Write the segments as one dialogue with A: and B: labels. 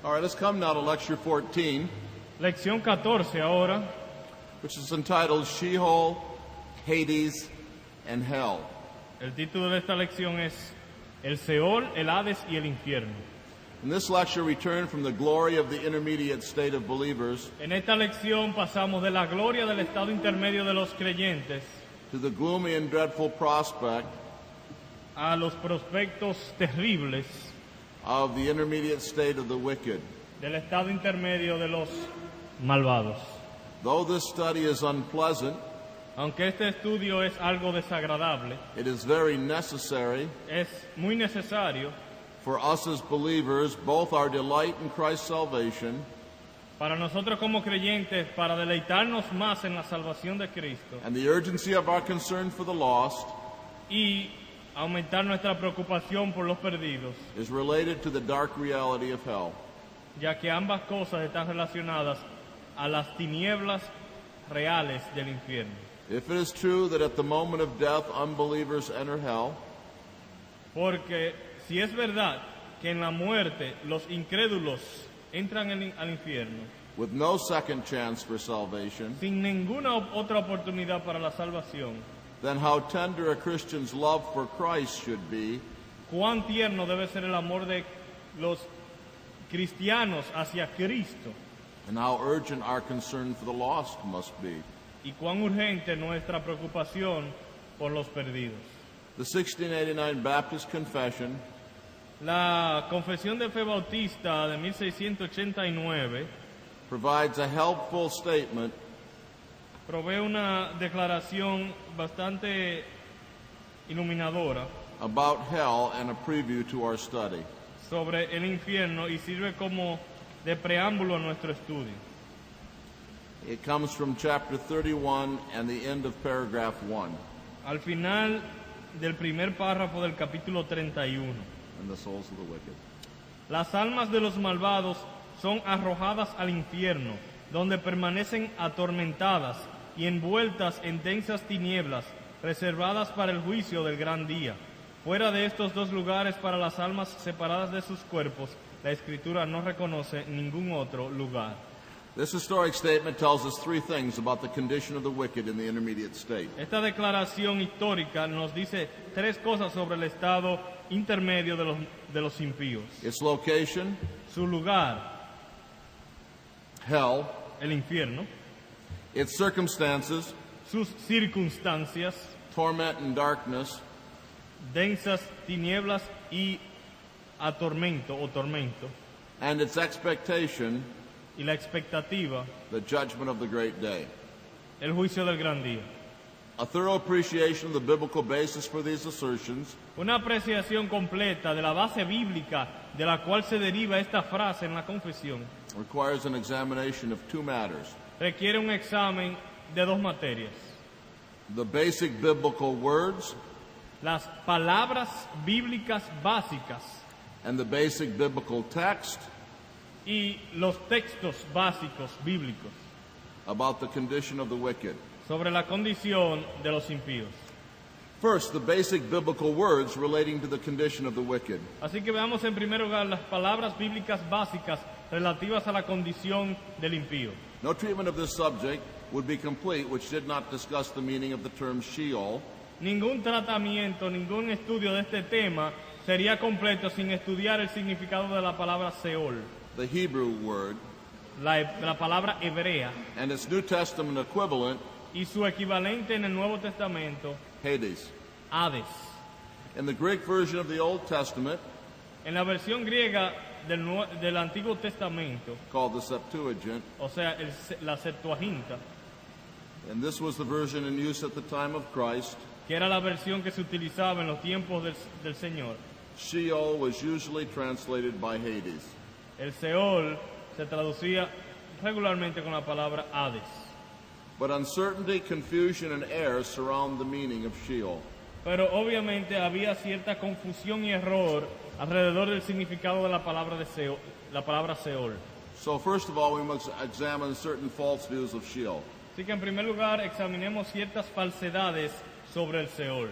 A: All right, let's come now to lecture 14,
B: Lección 14 ahora,
A: which is entitled Sheol, Hades, and Hell.
B: el título de esta lección es El Seol, el Hades y el Infierno.
A: In this lecture, we turn from the glory of the intermediate state of believers
B: En esta lección pasamos de la gloria del estado intermedio de los creyentes
A: to the gloomy and dreadful prospect
B: a los prospectos terribles
A: of the intermediate state of the wicked.
B: del estado intermedio de los malvados.
A: Though this study is unpleasant,
B: Aunque este estudio es algo desagradable,
A: it is very necessary
B: es muy necesario
A: for us as believers, both our delight in Christ's salvation
B: para nosotros como creyentes, para deleitarnos más en la salvación de Cristo
A: and the urgency of our concern for the lost
B: y aumentar nuestra preocupación por los perdidos,
A: is related to the dark reality of hell.
B: ya que ambas cosas están relacionadas a las tinieblas reales del infierno.
A: If it is true that at the moment of death unbelievers enter hell,
B: Porque si es verdad que en la muerte los incrédulos entran al infierno
A: with no second chance for salvation,
B: sin ninguna otra oportunidad para la salvación,
A: then how tender a Christian's love for Christ should be,
B: cuán tierno debe ser el amor de los cristianos hacia Cristo
A: and how urgent our concern for the lost must be.
B: y cuán urgente nuestra preocupación por los perdidos.
A: The 1689 Baptist Confession
B: La Confesión de Fe Bautista de 1689
A: provides a helpful statement
B: provee una declaración bastante iluminadora
A: about hell and a preview to our study.
B: sobre el infierno y sirve como de preámbulo a nuestro estudio.
A: It comes from chapter 31 and the end of paragraph 1.
B: Al final del primer párrafo del capítulo 31,
A: And the souls of the wicked.
B: las almas de los malvados son arrojadas al infierno, donde permanecen atormentadas y envueltas en densas tinieblas, reservadas para el juicio del gran día. Fuera de estos dos lugares para las almas separadas de sus cuerpos, la Escritura no reconoce ningún otro lugar.
A: This historic statement tells us three things about the condition of the wicked in the intermediate state.
B: Esta declaración histórica nos dice tres cosas sobre el estado intermedio de los impíos.
A: Its location,
B: Su lugar,
A: hell,
B: el infierno,
A: its circumstances,
B: sus circunstancias,
A: torment and darkness,
B: densas tinieblas y atormento o tormento,
A: and its expectation,
B: y la expectativa,
A: the judgment of the great day.
B: el juicio del gran día.
A: A thorough appreciation of the biblical basis for these assertions
B: Una apreciación completa de la base bíblica de la cual se deriva esta frase en la confesión
A: requires an examination of two matters:
B: requiere un examen de dos materias:
A: the basic biblical words
B: las palabras bíblicas básicas
A: and the basic biblical text
B: y los textos básicos bíblicos
A: about the condition of the wicked.
B: sobre la condición de los impíos.
A: First, the basic biblical words relating to the condition of the wicked.
B: Así que veamos en primer lugar las palabras bíblicas básicas relativas a la condición del impío.
A: No treatment of this subject would be complete which did not discuss the meaning of the term Sheol,
B: Ningún tratamiento, ningún estudio de este tema sería completo sin estudiar el significado de la palabra Seol,
A: the Hebrew word,
B: la palabra hebrea,
A: and its New Testament equivalent,
B: y su equivalente en el Nuevo Testamento,
A: Hades.
B: Hades.
A: In the Greek version of the Old Testament,
B: En la versión griega del Antiguo Testamento,
A: called the Septuagint,
B: o sea, la Septuaginta,
A: and this was the version in use at the time of Christ,
B: que era la versión que se utilizaba en los tiempos del Señor,
A: Sheol was usually translated by Hades.
B: el Seol se traducía regularmente con la palabra Hades.
A: But uncertainty, confusion, and error surround the meaning of Sheol.
B: Pero obviamente había cierta confusión y error alrededor del significado de la palabra Seol.
A: So first of all, we must examine certain false views of Sheol.
B: Así que en primer lugar examinemos ciertas falsedades sobre el Seol.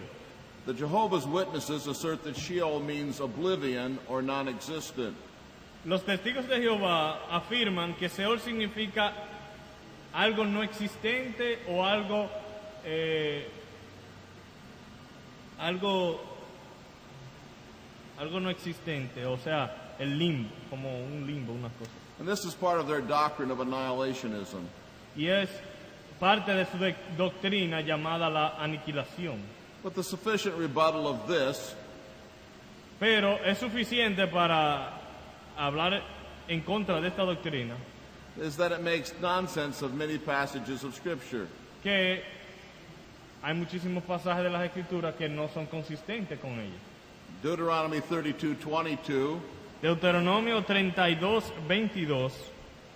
A: The Jehovah's Witnesses assert that Sheol means oblivion or non-existent.
B: Los testigos de Jehová afirman que Seol significa algo no existente o algo no existente, o sea, el limbo, como un limbo, unas cosas.
A: And this is part of their doctrine of annihilationism.
B: Y es parte de su doctrina llamada la aniquilación.
A: But the sufficient rebuttal of this
B: Pero es suficiente para hablar en contra de esta doctrina
A: is that it makes nonsense of many passages of Scripture.
B: que hay muchísimos pasajes de las Escrituras que no son consistentes con ella.
A: Deuteronomy 32:22
B: Deuteronomio 32:22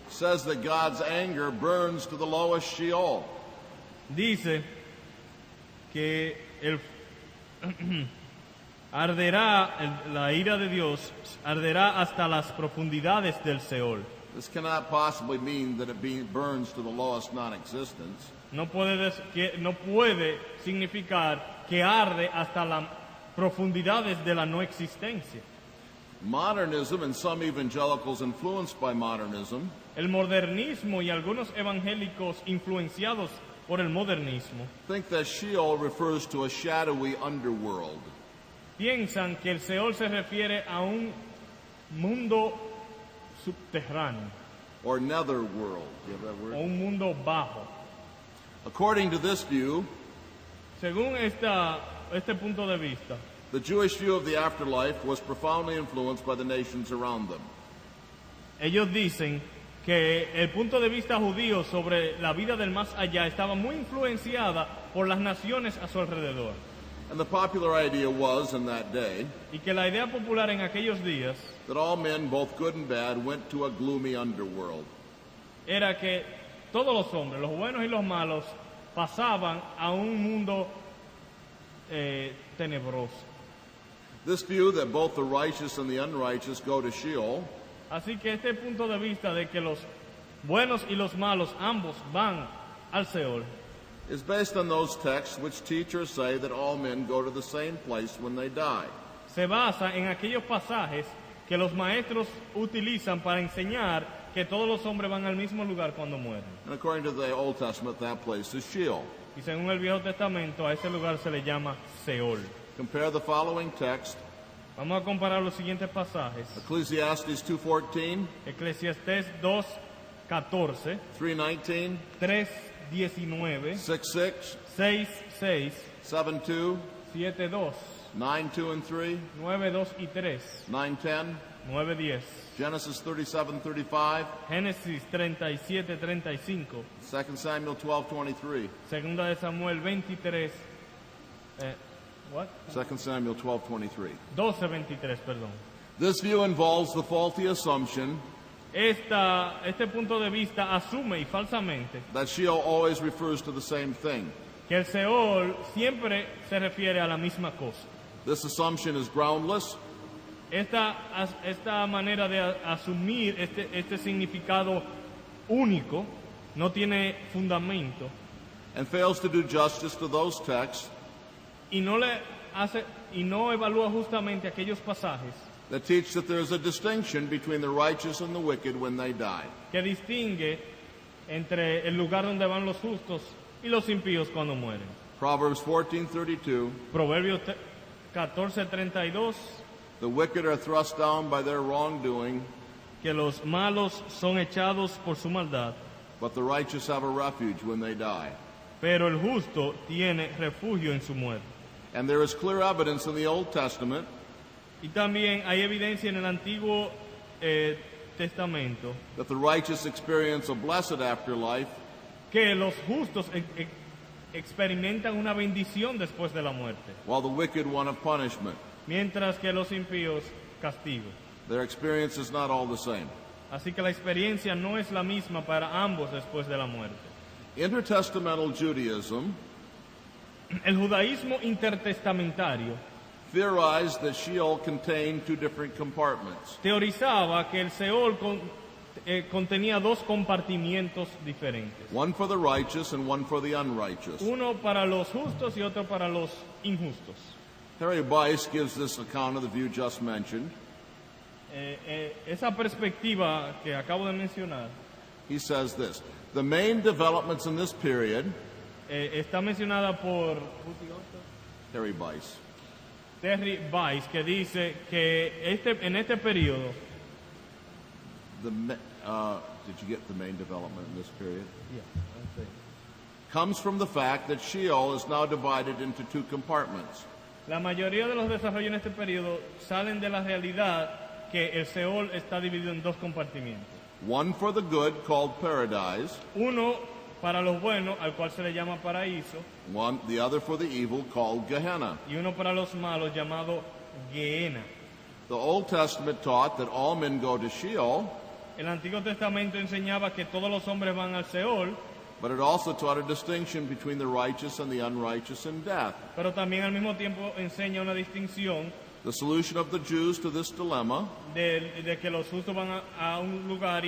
A: says that God's anger burns to the lowest Sheol.
B: dice que la ira de Dios arderá hasta las profundidades del Seol.
A: This cannot possibly mean that it burns to the lowest non-existence.
B: No puede significar que arde hasta las profundidades de la no existencia.
A: Modernism and some evangelicals influenced by modernism
B: El modernismo y algunos evangélicos influenciados por el modernismo
A: think that Sheol refers to a shadowy underworld.
B: piensan que el Seol se refiere a un mundo subterráneo
A: Or netherworld. Do you have that
B: o
A: word?
B: un mundo bajo.
A: According to this view,
B: Según este punto de vista,
A: the Jewish view of the afterlife was profoundly influenced by the nations around them.
B: ellos dicen que el punto de vista judío sobre la vida del más allá estaba muy influenciada por las naciones a su alrededor.
A: And the popular idea was, in that day,
B: Y que la idea popular en aquellos días
A: that all men, both good and bad, went to a gloomy underworld.
B: era que todos los hombres, los buenos y los malos, pasaban a un mundo tenebroso.
A: This view that both the righteous and the unrighteous go to Sheol
B: Así que este punto de vista de que los buenos y los malos ambos van al Seol
A: is based on those texts which teach or say that all men go to the same place when they die.
B: se basa en aquellos pasajes que los maestros utilizan para enseñar que todos los hombres van al mismo lugar cuando mueren.
A: And according to the Old Testament, that place is Sheol.
B: Y según el Viejo Testamento, a ese lugar se le llama Seol.
A: Compare the following text,
B: Vamos a comparar los siguientes pasajes.
A: Ecclesiastes 2:14,
B: Eclesiastés 2:14,
A: 3:19,
B: 3:19,
A: 6:6,
B: 6:6,
A: 7:2,
B: 7:2,
A: 9:2 and 3,
B: 9:2 y 3,
A: 9:10,
B: 9:10,
A: Genesis 37:35,
B: Génesis 37:35,
A: 2 Samuel 12:23.
B: Segunda de Samuel 23, what?
A: 2 Samuel 12:23.
B: 12:23, perdón.
A: This view involves the faulty assumption
B: Este punto de vista asume y falsamente
A: that Sheol always refers to the same thing.
B: que el Seol siempre se refiere a la misma cosa.
A: This assumption is groundless
B: Esta manera de asumir este significado único no tiene fundamento
A: and fails to do justice to those texts
B: y no evalúa justamente aquellos pasajes
A: that teach that there is a distinction between the righteous and the wicked when they die.
B: que distingue entre el lugar donde van los justos y los impíos cuando mueren.
A: Proverbs 14:32,
B: Proverbios 14:32,
A: the wicked are thrust down by their wrongdoing,
B: que los malos son echados por su maldad,
A: but the righteous have a refuge when they die.
B: pero el justo tiene refugio en su muerte.
A: And there is clear evidence in the Old Testament
B: Y también hay evidencia en el Antiguo Testamento
A: that the righteous experience a blessed afterlife,
B: que los justos experimentan una bendición después de la muerte,
A: while the wicked one of punishment.
B: mientras que los impíos castigo.
A: Their experience is not all the same.
B: Así que la experiencia no es la misma para ambos después de la muerte.
A: Intertestamental Judaism
B: El judaísmo intertestamentario
A: theorized that Sheol contained two different compartments.
B: teorizaba que el Seol contenía dos compartimientos diferentes,
A: One for the righteous and one for the unrighteous.
B: uno para los justos y otro para los injustos.
A: Harry Weiss gives this account of the view just mentioned.
B: esa perspectiva que acabo de mencionar,
A: he says this: the main developments in this period,
B: está mencionada por
A: Harry Weiss,
B: Terry Weiss, que dice que en este periodo,
A: did you get the main development in this period? Comes from the fact that Sheol is now divided into two compartments.
B: la mayoría de los desarrollos en este periodo salen de la realidad que el Seol está dividido en dos compartimientos.
A: One for the good, called paradise,
B: Uno para los buenos, al cual se le llama paraíso,
A: the other for the evil, called Gehenna.
B: y uno para los malos, llamado Gehenna.
A: The Old Testament taught that all men go to Sheol,
B: El Antiguo Testamento enseñaba que todos los hombres van al Seol,
A: but it also taught a distinction between the righteous and the unrighteous in death.
B: pero también al mismo tiempo enseña una distinción
A: The solution of the Jews to this dilemma
B: de que los justos van a un lugar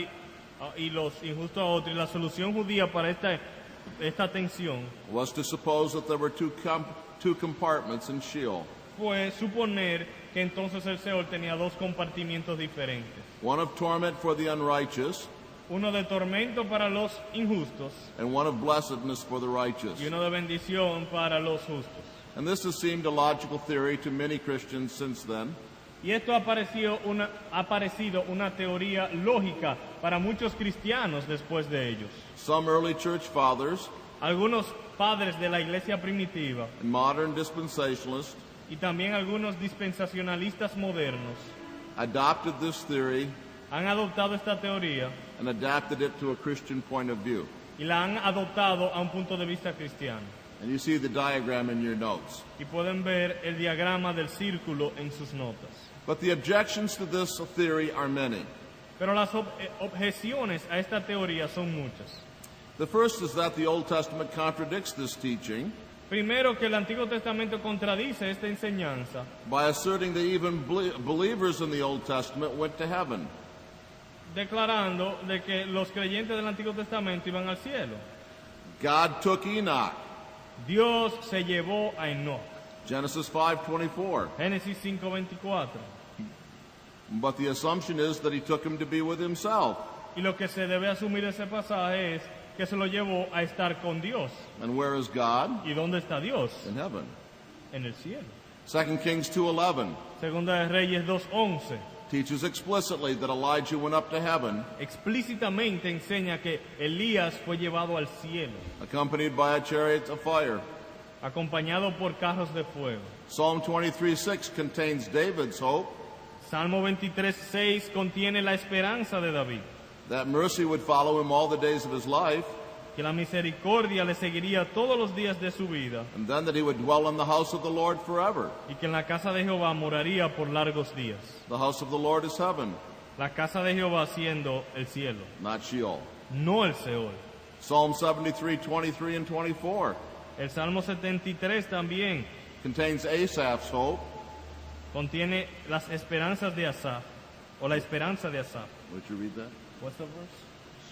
B: y los injustos a otro. Y la solución judía para esta tensión
A: was to suppose that there were two compartments in Sheol,
B: fue suponer que entonces el Seol tenía dos compartimientos diferentes.
A: one of torment for the unrighteous
B: Uno de tormento para los injustos
A: and one of blessedness for the righteous.
B: y uno de bendición para los justos.
A: And this has seemed a logical theory to many Christians since then.
B: Y esto ha parecido una teoría lógica para muchos cristianos después de ellos.
A: Some early church fathers
B: Algunos padres de la iglesia primitiva
A: and modern dispensationalists
B: y también algunos dispensacionalistas modernos
A: adopted this theory
B: han adoptado esta teoría
A: and adapted it to a Christian point of view.
B: y la han adoptado a un punto de vista cristiano.
A: And you see the diagram in your notes.
B: Y pueden ver el diagrama del círculo en sus notas.
A: But the objections to this theory are many.
B: Pero las objeciones a esta teoría son muchas.
A: The first is that the Old Testament contradicts this teaching
B: Primero, que el Antiguo Testamento contradice esta enseñanza,
A: by asserting that even believers in the Old Testament went to heaven.
B: declarando de que los creyentes del Antiguo Testamento iban al cielo.
A: God took Enoch.
B: Dios se llevó a Enoch.
A: Genesis 5:24.
B: Génesis 5:24.
A: But the assumption is that he took him to be with himself.
B: Y lo que se debe asumir de ese pasaje es que se lo llevó a estar con Dios.
A: And where is God?
B: ¿Y dónde está Dios?
A: In heaven.
B: En el cielo.
A: 2 Kings 2:11
B: Segunda de Reyes 2:11
A: teaches explicitly that Elijah went up to heaven,
B: explícitamente enseña que Elías fue llevado al cielo,
A: accompanied by a chariot of fire.
B: acompañado por carros de fuego.
A: Psalm 23:6 contains David's hope
B: Salmo 23:6 contiene la esperanza de David,
A: that mercy would follow him all the days of his life,
B: que la misericordia le seguiría todos los días de su vida
A: and then that he would dwell in the house of the Lord forever.
B: y que en la casa de Jehová moraría por largos días.
A: The house of the Lord is heaven,
B: La casa de Jehová siendo el cielo,
A: not Sheol.
B: no el Seol.
A: Psalm 73:23 and 24
B: El Salmo 73 también
A: contains Asaph's hope.
B: contiene las esperanzas de Asaf, o la esperanza de Asaf.
A: Would you read that?
B: What's the verse?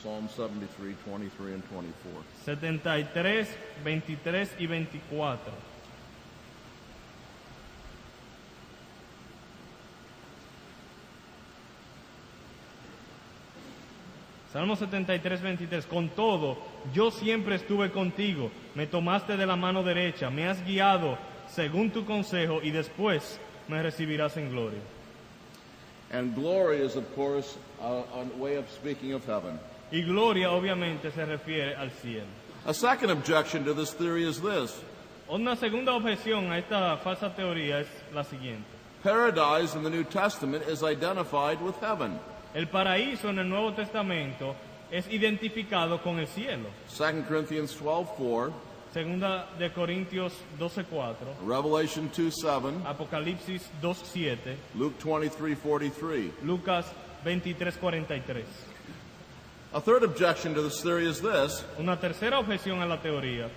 A: Psalm 73:23 and 24.
B: 73, 23 y 24. Salmo 73, 23. Con todo, yo siempre estuve contigo, me tomaste de la mano derecha, me has guiado según tu consejo y después me recibirás en gloria.
A: And glory is, of course, a way of speaking of heaven.
B: Y gloria obviamente se refiere al cielo.
A: A second objection to this theory is this:
B: Una segunda objeción a esta falsa teoría es la siguiente.
A: paradise in the New Testament is identified with heaven.
B: El paraíso en el Nuevo Testamento es identificado con el cielo.
A: 2 Corinthians 12:4,
B: Segunda de Corintios 12:4,
A: Revelation 2:7,
B: Apocalipsis 2:7,
A: Luke 23:43.
B: Lucas 23:43.
A: A third objection to this theory is this:
B: Una tercera objeción a la teoría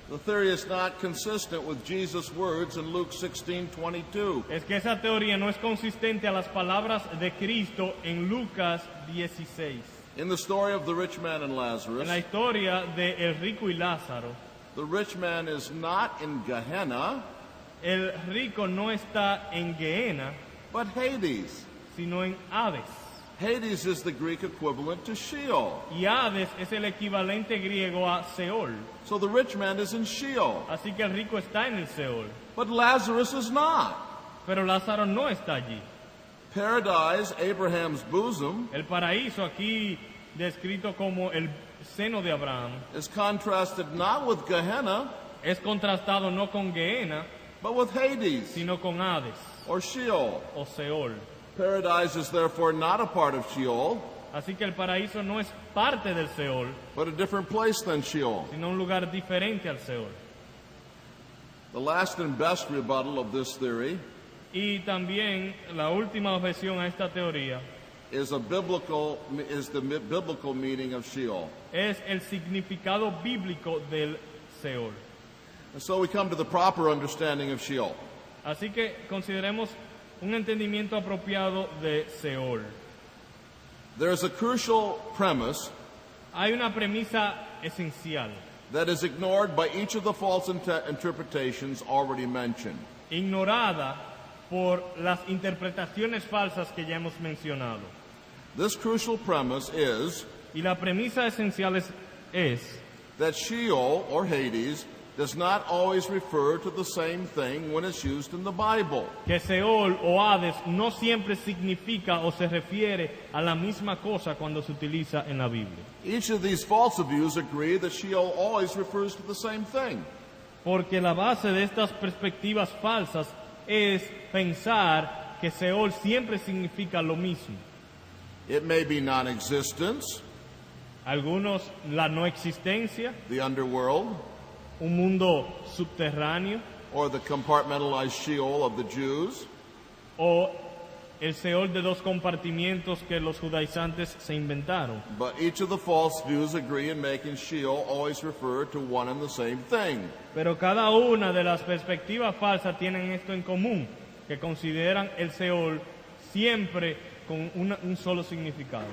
A: the theory is not consistent with Jesus' words in Luke 16:22.
B: es que esa teoría no es consistente a las palabras de Cristo en Lucas 16.
A: In the story of the rich man and
B: En la
A: Lazarus,
B: historia de el rico y Lázaro,
A: the rich man is not in Gehenna,
B: el rico no está en Gehenna,
A: but Hades.
B: sino en Hades.
A: Hades is the Greek equivalent to Sheol.
B: Y Hades es el equivalente griego a Seol.
A: So the rich man is in Sheol,
B: Así que el rico está en el Seol.
A: but Lazarus is not.
B: Pero Lázaro no está allí.
A: Paradise, Abraham's bosom,
B: El paraíso, aquí descrito como el seno de Abraham,
A: is contrasted not with Gehenna,
B: es contrastado no con Gehenna,
A: but with Hades,
B: sino con Hades
A: or Sheol.
B: o Seol.
A: Paradise is therefore not a part of Sheol,
B: Así que el paraíso no es parte del Seol,
A: but a different place than Sheol.
B: sino un lugar diferente al Seol.
A: The last and best rebuttal of this theory
B: Y también la última objeción a esta teoría
A: is the biblical meaning of Sheol.
B: es el significado bíblico del Seol.
A: And so we come to the proper understanding of Sheol.
B: Así que consideremos un entendimiento apropiado de Seol.
A: There is a crucial premise
B: Hay una premisa esencial,
A: that is ignored by each of the false interpretations already mentioned.
B: ignorada por las interpretaciones falsas que ya hemos mencionado.
A: This crucial premise is
B: Y la premisa esencial es
A: that Sheol, or Hades, does not always refer to the same thing when it's used in the Bible.
B: que Seol o Hades no siempre significa o se refiere a la misma cosa cuando se utiliza en la Biblia.
A: Each of these false views agree that Sheol always refers to the same thing.
B: Porque la base de estas perspectivas falsas es pensar que Seol siempre significa lo mismo.
A: It may be non-existence,
B: Algunos la no existencia,
A: the underworld,
B: un mundo subterráneo,
A: or the compartmentalized Sheol of the Jews,
B: o el Seol de dos compartimientos que los judaizantes se inventaron.
A: but each of the false views agree in making Sheol always refer to one and the same thing.
B: Pero cada una de las perspectivas falsas tienen esto en común, que consideran el Seol siempre con un solo significado.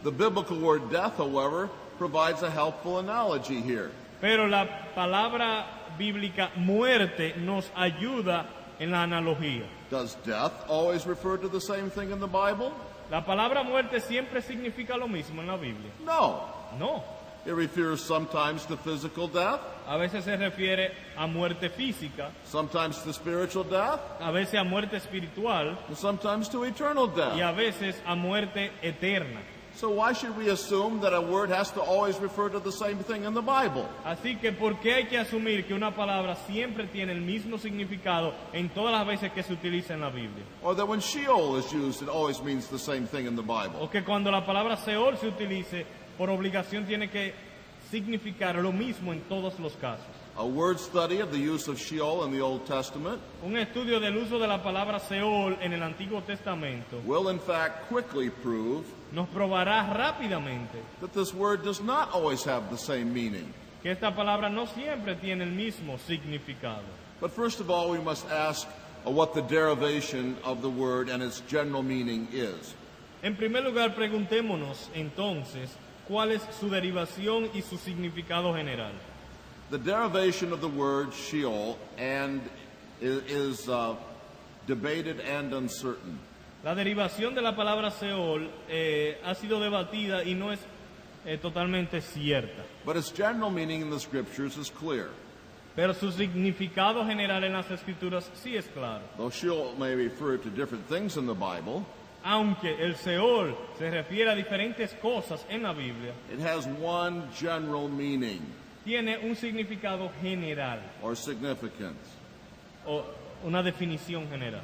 A: The biblical word death, however, provides a helpful analogy here.
B: Pero la palabra bíblica muerte nos ayuda en la analogía.
A: Does death always refer to the same thing in the Bible?
B: ¿La palabra muerte siempre significa lo mismo en la Biblia?
A: No.
B: No.
A: It refers sometimes to physical death,
B: A veces se refiere a muerte física,
A: sometimes to spiritual death,
B: a veces a muerte espiritual
A: and sometimes to eternal
B: y
A: death.
B: a veces a muerte eterna.
A: So why should we assume that a word has to always refer to the same thing in the Bible?
B: Así que, ¿por qué hay que asumir que una palabra siempre tiene el mismo significado en todas las veces que se utiliza en la Biblia?
A: Or that when Sheol is used, it always means the same thing in the Bible?
B: O que cuando la palabra Seol se utilice, por obligación tiene que significar lo mismo en todos los casos.
A: A word study of the use of Sheol in the Old Testament
B: Un estudio del uso de la palabra Seol en el Antiguo Testamento
A: will in fact quickly prove
B: nos probará rápidamente
A: that this word does not always have the same meaning.
B: que esta palabra no siempre tiene el mismo significado.
A: But first of all, we must ask what the derivation of the word and its general meaning is.
B: En primer lugar, preguntémonos entonces cuál es su derivación y su significado general.
A: The derivation of the word Sheol is debated and uncertain.
B: La derivación de la palabra Seol ha sido debatida y no es totalmente cierta.
A: But its general meaning in the scriptures is clear.
B: Pero su significado general en las Escrituras sí es claro.
A: Though Sheol may refer to different things in the Bible,
B: Aunque el Seol se refiere a diferentes cosas en la Biblia,
A: it has one general meaning
B: tiene un significado general
A: or significance.
B: o una definición general.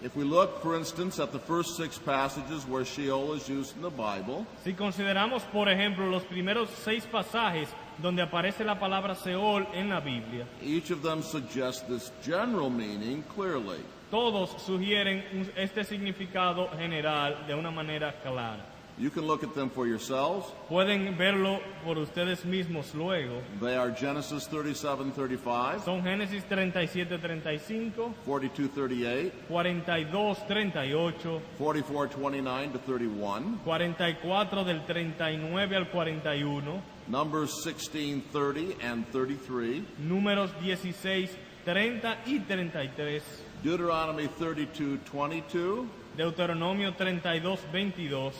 A: If we look, for instance, at the first 6 passages where Sheol is used in the Bible,
B: Si consideramos, por ejemplo, los primeros 6 pasajes donde aparece la palabra Seol en la Biblia,
A: each of them suggests this general meaning clearly.
B: todos sugieren este significado general de una manera clara.
A: You can look at them for yourselves.
B: Pueden verlo por ustedes mismos luego.
A: They are Genesis 37:35,
B: Son Génesis 37:35,
A: 42:38,
B: 42:38,
A: 44:29 to 31,
B: 44 del 39 al 41,
A: Numbers 16:30 and 33,
B: Números 16, 30 y 33,
A: Deuteronomy 32:22,
B: Deuteronomio 32:22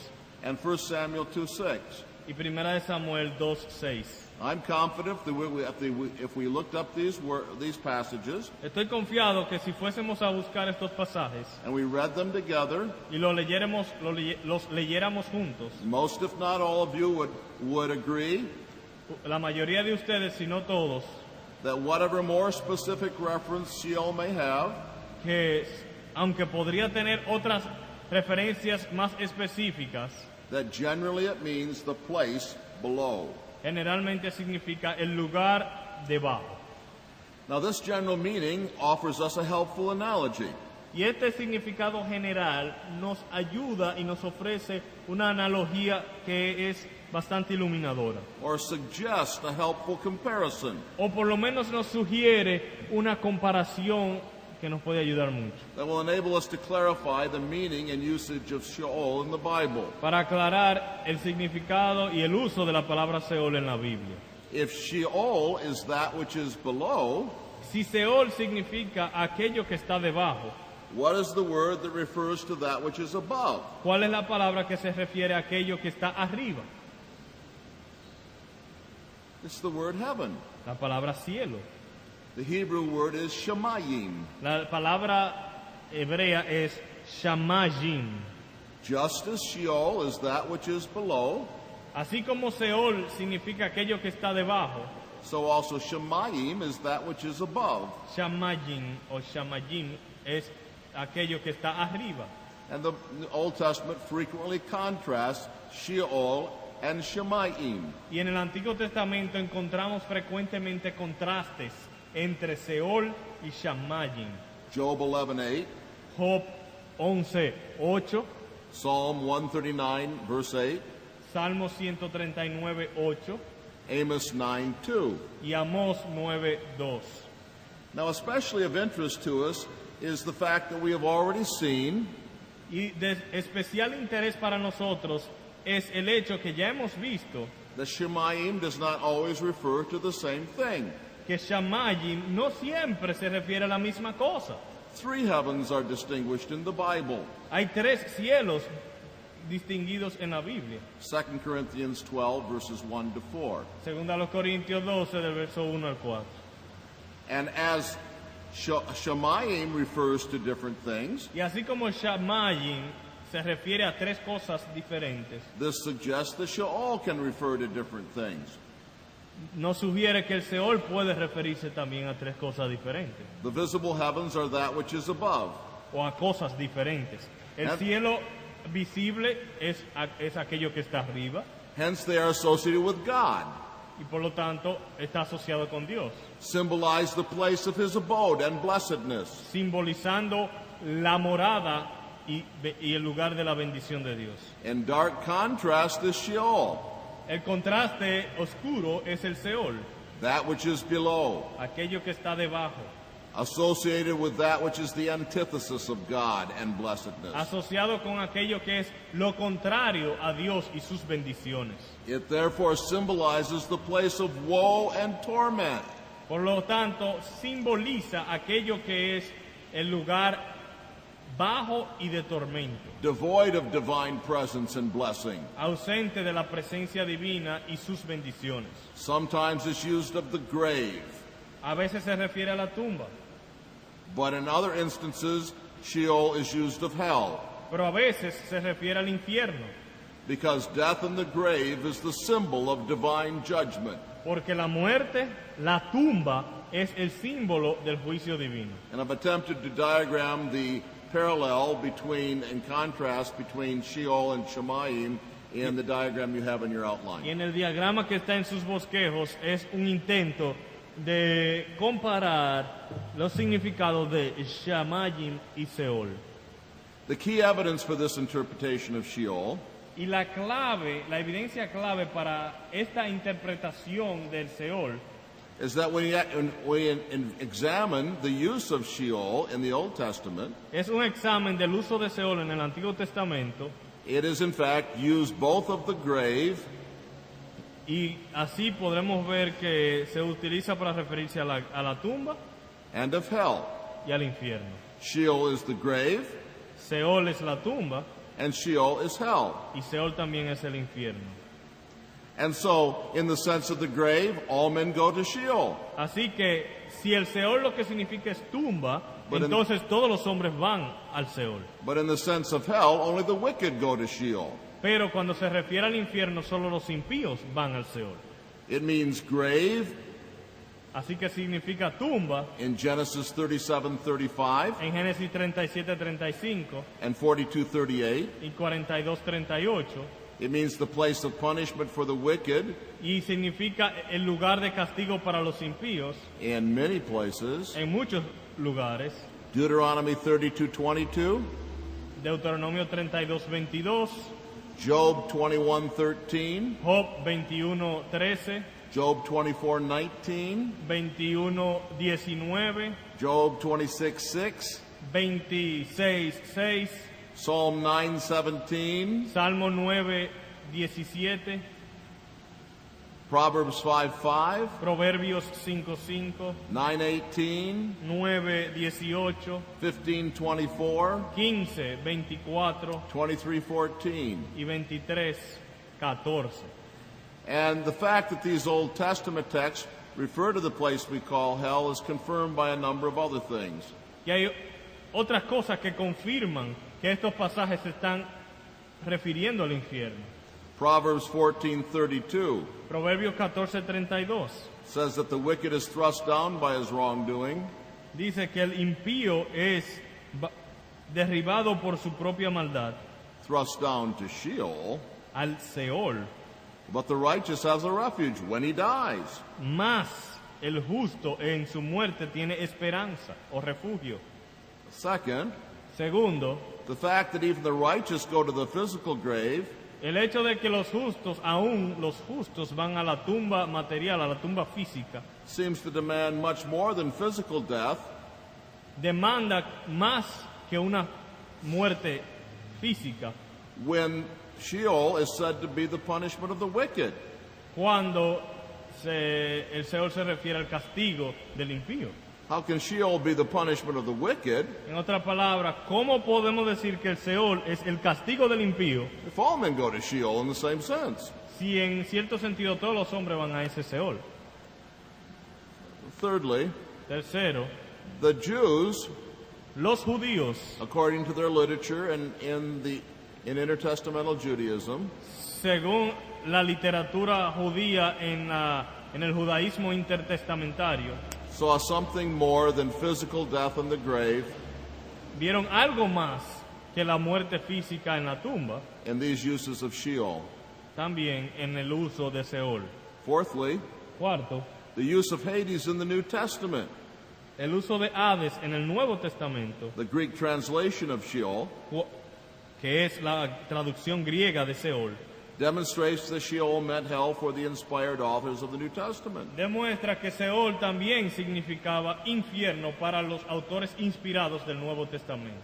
A: and 1 Samuel 2:6.
B: y 1 de Samuel 2:6.
A: I'm confident if we looked up these passages
B: Estoy confiado que si fuésemos a buscar estos pasajes
A: and we read them together,
B: y los leyéramos juntos,
A: most if not all of you would agree
B: la mayoría de ustedes, si no todos,
A: that whatever more specific reference Sheol may have,
B: que aunque podría tener otras referencias más específicas,
A: that generally it means the place below.
B: generalmente significa el lugar debajo.
A: Now this general meaning offers us a helpful analogy.
B: Y este significado general nos ayuda y nos ofrece una analogía que es bastante iluminadora.
A: Or suggest a helpful comparison
B: O por lo menos nos sugiere una comparación que nos puede ayudar mucho.
A: that will enable us to clarify the meaning and usage of Sheol in the Bible.
B: Para aclarar el significado y el uso de la palabra Seol en la Biblia.
A: If Sheol is that which is below,
B: Si Seol significa aquello que está debajo,
A: what is the word that refers to that which is above?
B: ¿cuál es la palabra que se refiere a aquello que está arriba?
A: It's the word heaven.
B: La palabra cielo.
A: The Hebrew word is shamayim.
B: La palabra hebrea es shamayim.
A: Just as Sheol is that which is below,
B: Así como Seol significa aquello que está debajo,
A: so also shamayim is that which is above.
B: shamayim o shamayim es aquello que está arriba.
A: And the Old Testament frequently contrasts Sheol and shamayim.
B: Y en el Antiguo Testamento encontramos frecuentemente contrastes entre Seol y shamayim.
A: Job 11:8,
B: Job 11:8,
A: Psalm 139 verse 8,
B: Salmo 139:8
A: Amos 9:2.
B: y Amós 9:2.
A: Now, especially of interest to us is the fact that we have already seen
B: Y de especial interés para nosotros es el hecho que ya hemos visto
A: that shamayim does not always refer to the same thing.
B: que shamayim no siempre se refiere a la misma cosa.
A: 3 heavens are distinguished in the Bible.
B: Hay 3 cielos distinguidos en la Biblia.
A: 2 Corinthians 12 verses 1 to 4.
B: Segunda a los Corintios 12 del verso 1 al 4.
A: And as shamayim refers to different things,
B: Y así como shamayim se refiere a 3 cosas diferentes,
A: this suggests that Sheol can refer to different things.
B: nos sugiere que el Seol puede referirse también a 3 cosas diferentes
A: The visible heavens are that which is above.
B: o a cosas diferentes. El
A: Yep.
B: cielo visible es aquello que está arriba
A: Hence they are associated with God,
B: y por lo tanto está asociado con Dios,
A: symbolize the place of his abode and blessedness.
B: simbolizando la morada y el lugar de la bendición de Dios.
A: In dark contrast is Sheol,
B: El contraste oscuro es el Seol,
A: that which is below,
B: aquello que está debajo,
A: associated with that which is the antithesis of God and blessedness.
B: asociado con aquello que es lo contrario a Dios y sus bendiciones.
A: It therefore symbolizes the place of woe and torment.
B: Por lo tanto, simboliza aquello que es el lugar bajo y de tormento,
A: Devoid of divine presence and blessing.
B: ausente de la presencia divina y sus bendiciones.
A: Sometimes it's used of the grave,
B: A veces se refiere a la tumba,
A: but in other instances, Sheol is used of hell,
B: pero a veces se refiere al infierno,
A: because death in the grave is the symbol of divine judgment.
B: porque la muerte, la tumba, es el símbolo del juicio divino.
A: And I've attempted to diagram the parallel between and contrast between Sheol and Shamayim in the diagram you have in your
B: Y
A: outline.
B: en el diagrama que está en sus bosquejos es un intento de comparar los significados de Shamayim y Seol.
A: The key evidence for this interpretation of Sheol
B: Y la clave, la evidencia clave para esta interpretación del Seol
A: is that when we examine the use of Sheol in the Old Testament,
B: es un examen del uso de Seol en el Antiguo Testamento,
A: it is in fact used both of the grave
B: y así podremos ver que se utiliza para referirse a la tumba
A: and of hell.
B: y al infierno.
A: Sheol is the grave,
B: Seol es la tumba
A: and Sheol is hell.
B: y Seol también es el infierno.
A: And so, in the sense of the grave, all men go to Sheol.
B: Así que si el Seol lo que significa es tumba,
A: But in-
B: entonces todos los hombres van al Seol.
A: But in the sense of hell, only the wicked go to Sheol.
B: Pero cuando se refiere al infierno, solo los impíos van al Seol.
A: It means grave
B: Así que significa tumba
A: in Genesis 37:35
B: en Génesis 37:35
A: and 42:38.
B: y 42:38
A: It means the place of punishment for the wicked
B: y significa el lugar de castigo para los impíos
A: in many places.
B: en muchos lugares.
A: Deuteronomy 32:22,
B: Deuteronomio 32:22,
A: Job 21:13,
B: Job 21:13,
A: Job 24:19,
B: 21:19,
A: Job 26:6,
B: 26:6,
A: Psalm 9:17,
B: Salmo 9:17,
A: Proverbs 5:5,
B: Proverbios 5:5,
A: 9:18,
B: 9:18,
A: 15:24,
B: 15:24
A: 23:14.
B: y 23:14.
A: And the fact that these Old Testament texts refer to the place we call hell is confirmed by a number of other things.
B: Y hay otras cosas que confirman que estos pasajes se están refiriendo al infierno.
A: Proverbs 14:32
B: Proverbios 14:32
A: says that the wicked is thrust down by his wrongdoing,
B: dice que el impío es derribado por su propia maldad
A: thrust down to Sheol,
B: al Seol,
A: but the righteous has a refuge when he dies.
B: más el justo en su muerte tiene esperanza o refugio.
A: Second,
B: Segundo,
A: the fact that even the righteous go to the physical grave
B: el hecho de que los justos, aún los justos, van a la tumba material, a la tumba física,
A: seems to demand much more than physical death,
B: demanda más que una muerte física,
A: when Sheol is said to be the punishment of the wicked.
B: cuando el Seol se refiere al castigo del impío.
A: How can Sheol be the punishment of the wicked
B: En otras palabras, ¿cómo podemos decir que el Seol es el castigo del impío
A: if all men go to Sheol in the same sense?
B: si en cierto sentido todos los hombres van a ese Seol?
A: Thirdly,
B: Tercero,
A: the Jews,
B: los judíos,
A: according to their literature and in intertestamental Judaism,
B: según la literatura judía en el judaísmo intertestamentario,
A: saw something more than physical death in the grave
B: vieron algo más que la muerte física en la tumba,
A: in these uses of Sheol.
B: también en el uso de Seol.
A: Fourthly,
B: Cuarto,
A: the use of Hades in the New Testament.
B: el uso de Hades en el Nuevo Testamento,
A: The Greek translation of Sheol
B: que es la traducción griega de Seol,
A: demonstrates that Sheol meant hell for the inspired authors of the New Testament.
B: demuestra que Seol también significaba infierno para los autores inspirados del Nuevo Testamento.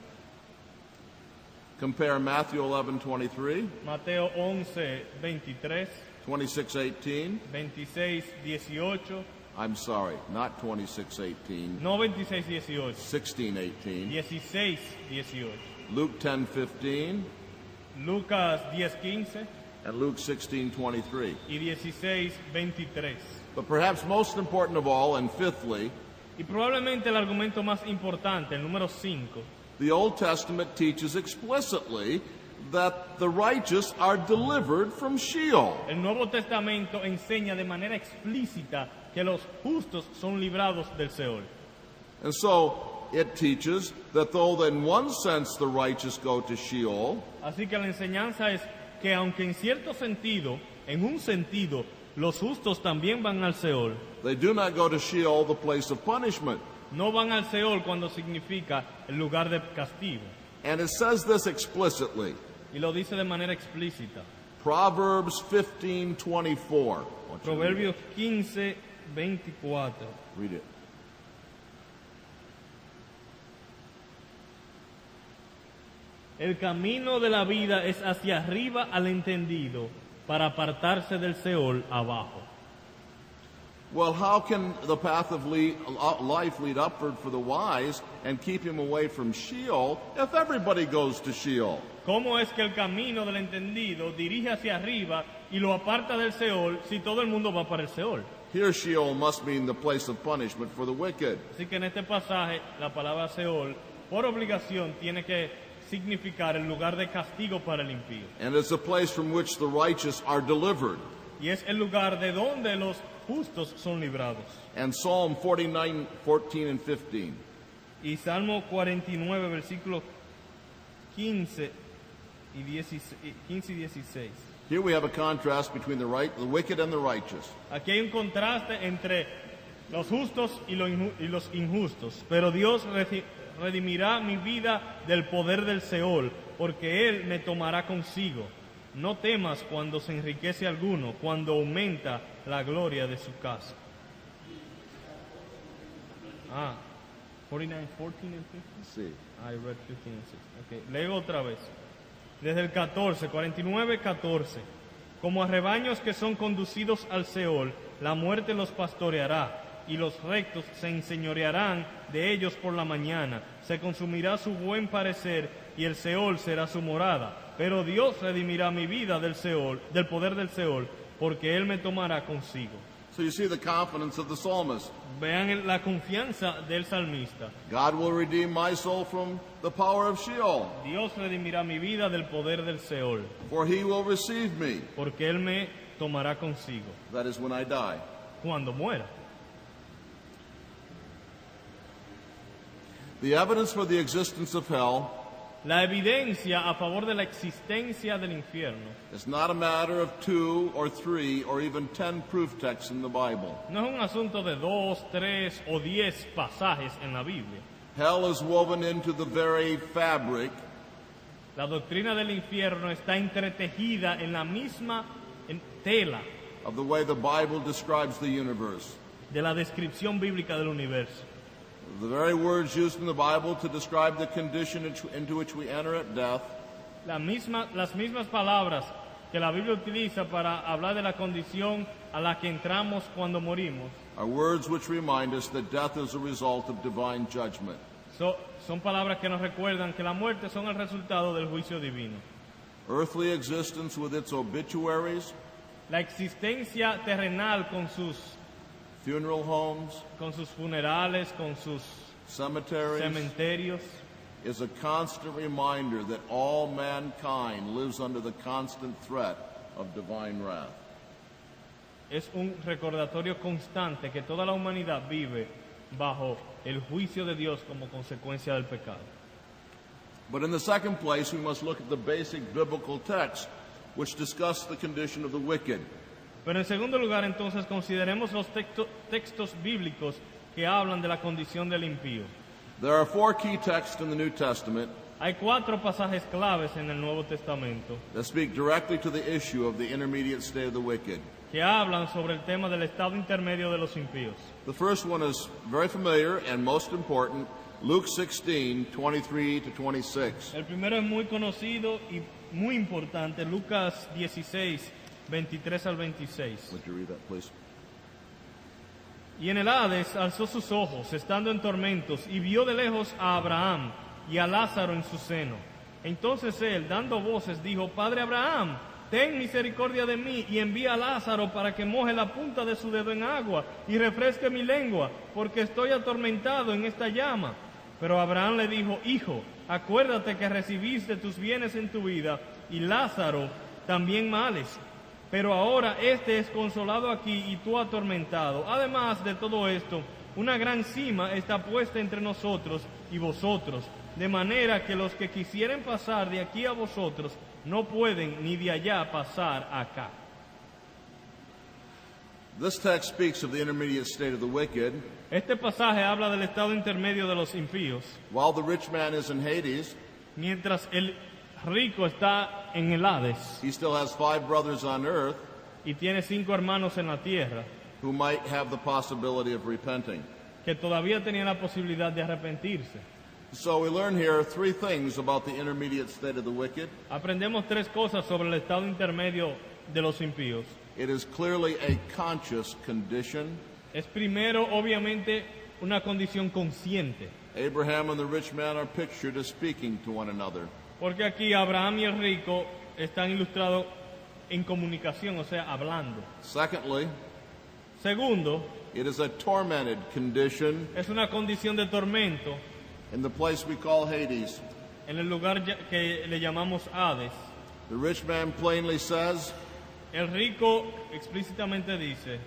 A: Compare Matthew 11:23,
B: Mateo 11:23,
A: 26:18.
B: 26:18,
A: I'm sorry, not 26:18,
B: no 26:18,
A: 16:18.
B: 16:18,
A: Luke 10:15
B: Lucas 10:15
A: and Luke 16:23.
B: y 16:23.
A: But perhaps most important of all, and fifthly,
B: Y probablemente el argumento más importante, el número 5,
A: the Old Testament teaches explicitly that the righteous are delivered from Sheol.
B: el Nuevo Testamento enseña de manera explícita que los justos son librados del Seol.
A: And so it teaches that though in one sense the righteous go to Sheol,
B: Así que la enseñanza es que aunque en cierto sentido, en un sentido, los justos también van al Seol,
A: they do not go to Sheol, the place of punishment.
B: no van al Seol cuando significa el lugar de castigo.
A: And it says this explicitly.
B: Y lo dice de manera explícita.
A: Proverbs 15:24.
B: Proverbios 15:24.
A: Read it.
B: El camino de la vida es hacia arriba al entendido, para apartarse del Seol abajo.
A: Well, how can the path of life lead upward for the wise and keep him away from Sheol if everybody goes to Sheol?
B: ¿Cómo es que el camino del entendido dirige hacia arriba y lo aparta del Seol si todo el mundo va para el Seol?
A: Here Sheol must mean the place of punishment for the wicked.
B: Así que en este pasaje la palabra Seol por obligación tiene que significar el lugar de castigo para el impío.
A: And it's a place from which the righteous are delivered.
B: Y es el lugar de donde los justos son librados.
A: And Psalm 49, 14 and 15.
B: Y Salmo 49, versículos 15 y 16.
A: Here we have a contrast between the wicked and the righteous.
B: Aquí hay un contraste entre los justos y los injustos. Pero Dios redimirá mi vida del poder del Seol, porque Él me tomará consigo. No temas cuando se enriquece alguno, cuando aumenta la gloria de su casa. 49, 14 and 15?
A: Sí.
B: I read 15 and 16. Okay. Leo otra vez. Desde el 14, 49, 14. Como a rebaños que son conducidos al Seol, la muerte los pastoreará, y los rectos se enseñorearán de ellos por la mañana. Se consumirá su buen parecer, y el Seol será su morada. Pero Dios redimirá mi vida del Seol, del poder del Seol, porque Él me tomará consigo.
A: So you see the confidence of the psalmist.
B: Vean la confianza del salmista.
A: God will redeem my soul from the power of Sheol,
B: Dios redimirá mi vida del poder del Seol,
A: for he will receive me.
B: porque Él me tomará consigo
A: That is when I die.
B: cuando muera.
A: The evidence for the existence of hell
B: La evidencia a favor de la existencia del infierno
A: is not a matter of 2 or 3 or even 10 proof texts in the Bible.
B: no es un asunto de 2, 3 o 10 pasajes en la Biblia.
A: Hell is woven into the very fabric
B: La doctrina del infierno está entretejida en la misma tela
A: of the way the Bible describes the universe.
B: de la descripción bíblica del universo.
A: The very words used in the Bible to describe the condition into which we enter at death
B: Las mismas palabras que la Biblia utiliza para hablar de la condición a la que entramos cuando morimos
A: are words which remind us that death is a result of divine judgment.
B: son palabras que nos recuerdan que la muerte son el resultado del juicio divino.
A: Earthly existence with its obituaries,
B: La existencia terrenal con sus
A: funeral homes,
B: funerales, con sus
A: cemeteries,
B: cementerios,
A: is a constant reminder that all mankind lives under the constant threat of divine wrath.
B: es un recordatorio constante que toda la humanidad vive bajo el juicio de Dios como consecuencia del pecado.
A: But in the second place, we must look at the basic biblical texts which discuss the condition of the wicked.
B: Pero en segundo lugar, entonces, consideremos los textos bíblicos que hablan de la condición del impío.
A: There are 4 key texts in the New Testament
B: Hay 4 pasajes claves en el Nuevo Testamento
A: that speak directly to the issue of the intermediate state of the wicked.
B: que hablan sobre el tema del estado intermedio de los impíos.
A: The first one is very familiar and most important, Luke 16, 23 to 26.
B: El primero es muy conocido y muy importante, Lucas 16, 23 al 26.
A: Would you read that, please?
B: Y en el Hades alzó sus ojos, estando en tormentos, y vio de lejos a Abraham y a Lázaro en su seno. Entonces él, dando voces, dijo: Padre Abraham, ten misericordia de mí, y envía a Lázaro para que moje la punta de su dedo en agua y refresque mi lengua, porque estoy atormentado en esta llama. Pero Abraham le dijo: Hijo, acuérdate que recibiste tus bienes en tu vida, y Lázaro también males. Pero ahora este es consolado aquí y tú atormentado. Además de todo esto, una gran cima está puesta entre nosotros y vosotros, de manera que los que quisieren pasar de aquí a vosotros no pueden, ni de allá pasar acá.
A: This text speaks of the intermediate state of the wicked.
B: Este pasaje habla del estado intermedio de los impíos.
A: While the rich man is in Hades,
B: Mientras el rico está en el Hades
A: he still has 5 brothers on earth
B: y tiene 5 hermanos en la tierra
A: who might have the possibility of repenting.
B: que todavía tenían la posibilidad de arrepentirse.
A: So we learn here 3 things about the intermediate state of the wicked.
B: Aprendemos 3 cosas sobre el estado intermedio de los impíos.
A: It is clearly a conscious condition.
B: Es primero, obviamente, una condición consciente.
A: Abraham and the rich man are pictured as speaking to one another.
B: Porque aquí Abraham y el rico están ilustrados en comunicación, o sea, hablando.
A: Secondly,
B: Segundo,
A: it is a tormented condition
B: es una condición de tormento
A: in the place we call Hades.
B: en el lugar que le llamamos Hades.
A: The rich man plainly says,
B: El rico explícitamente dice,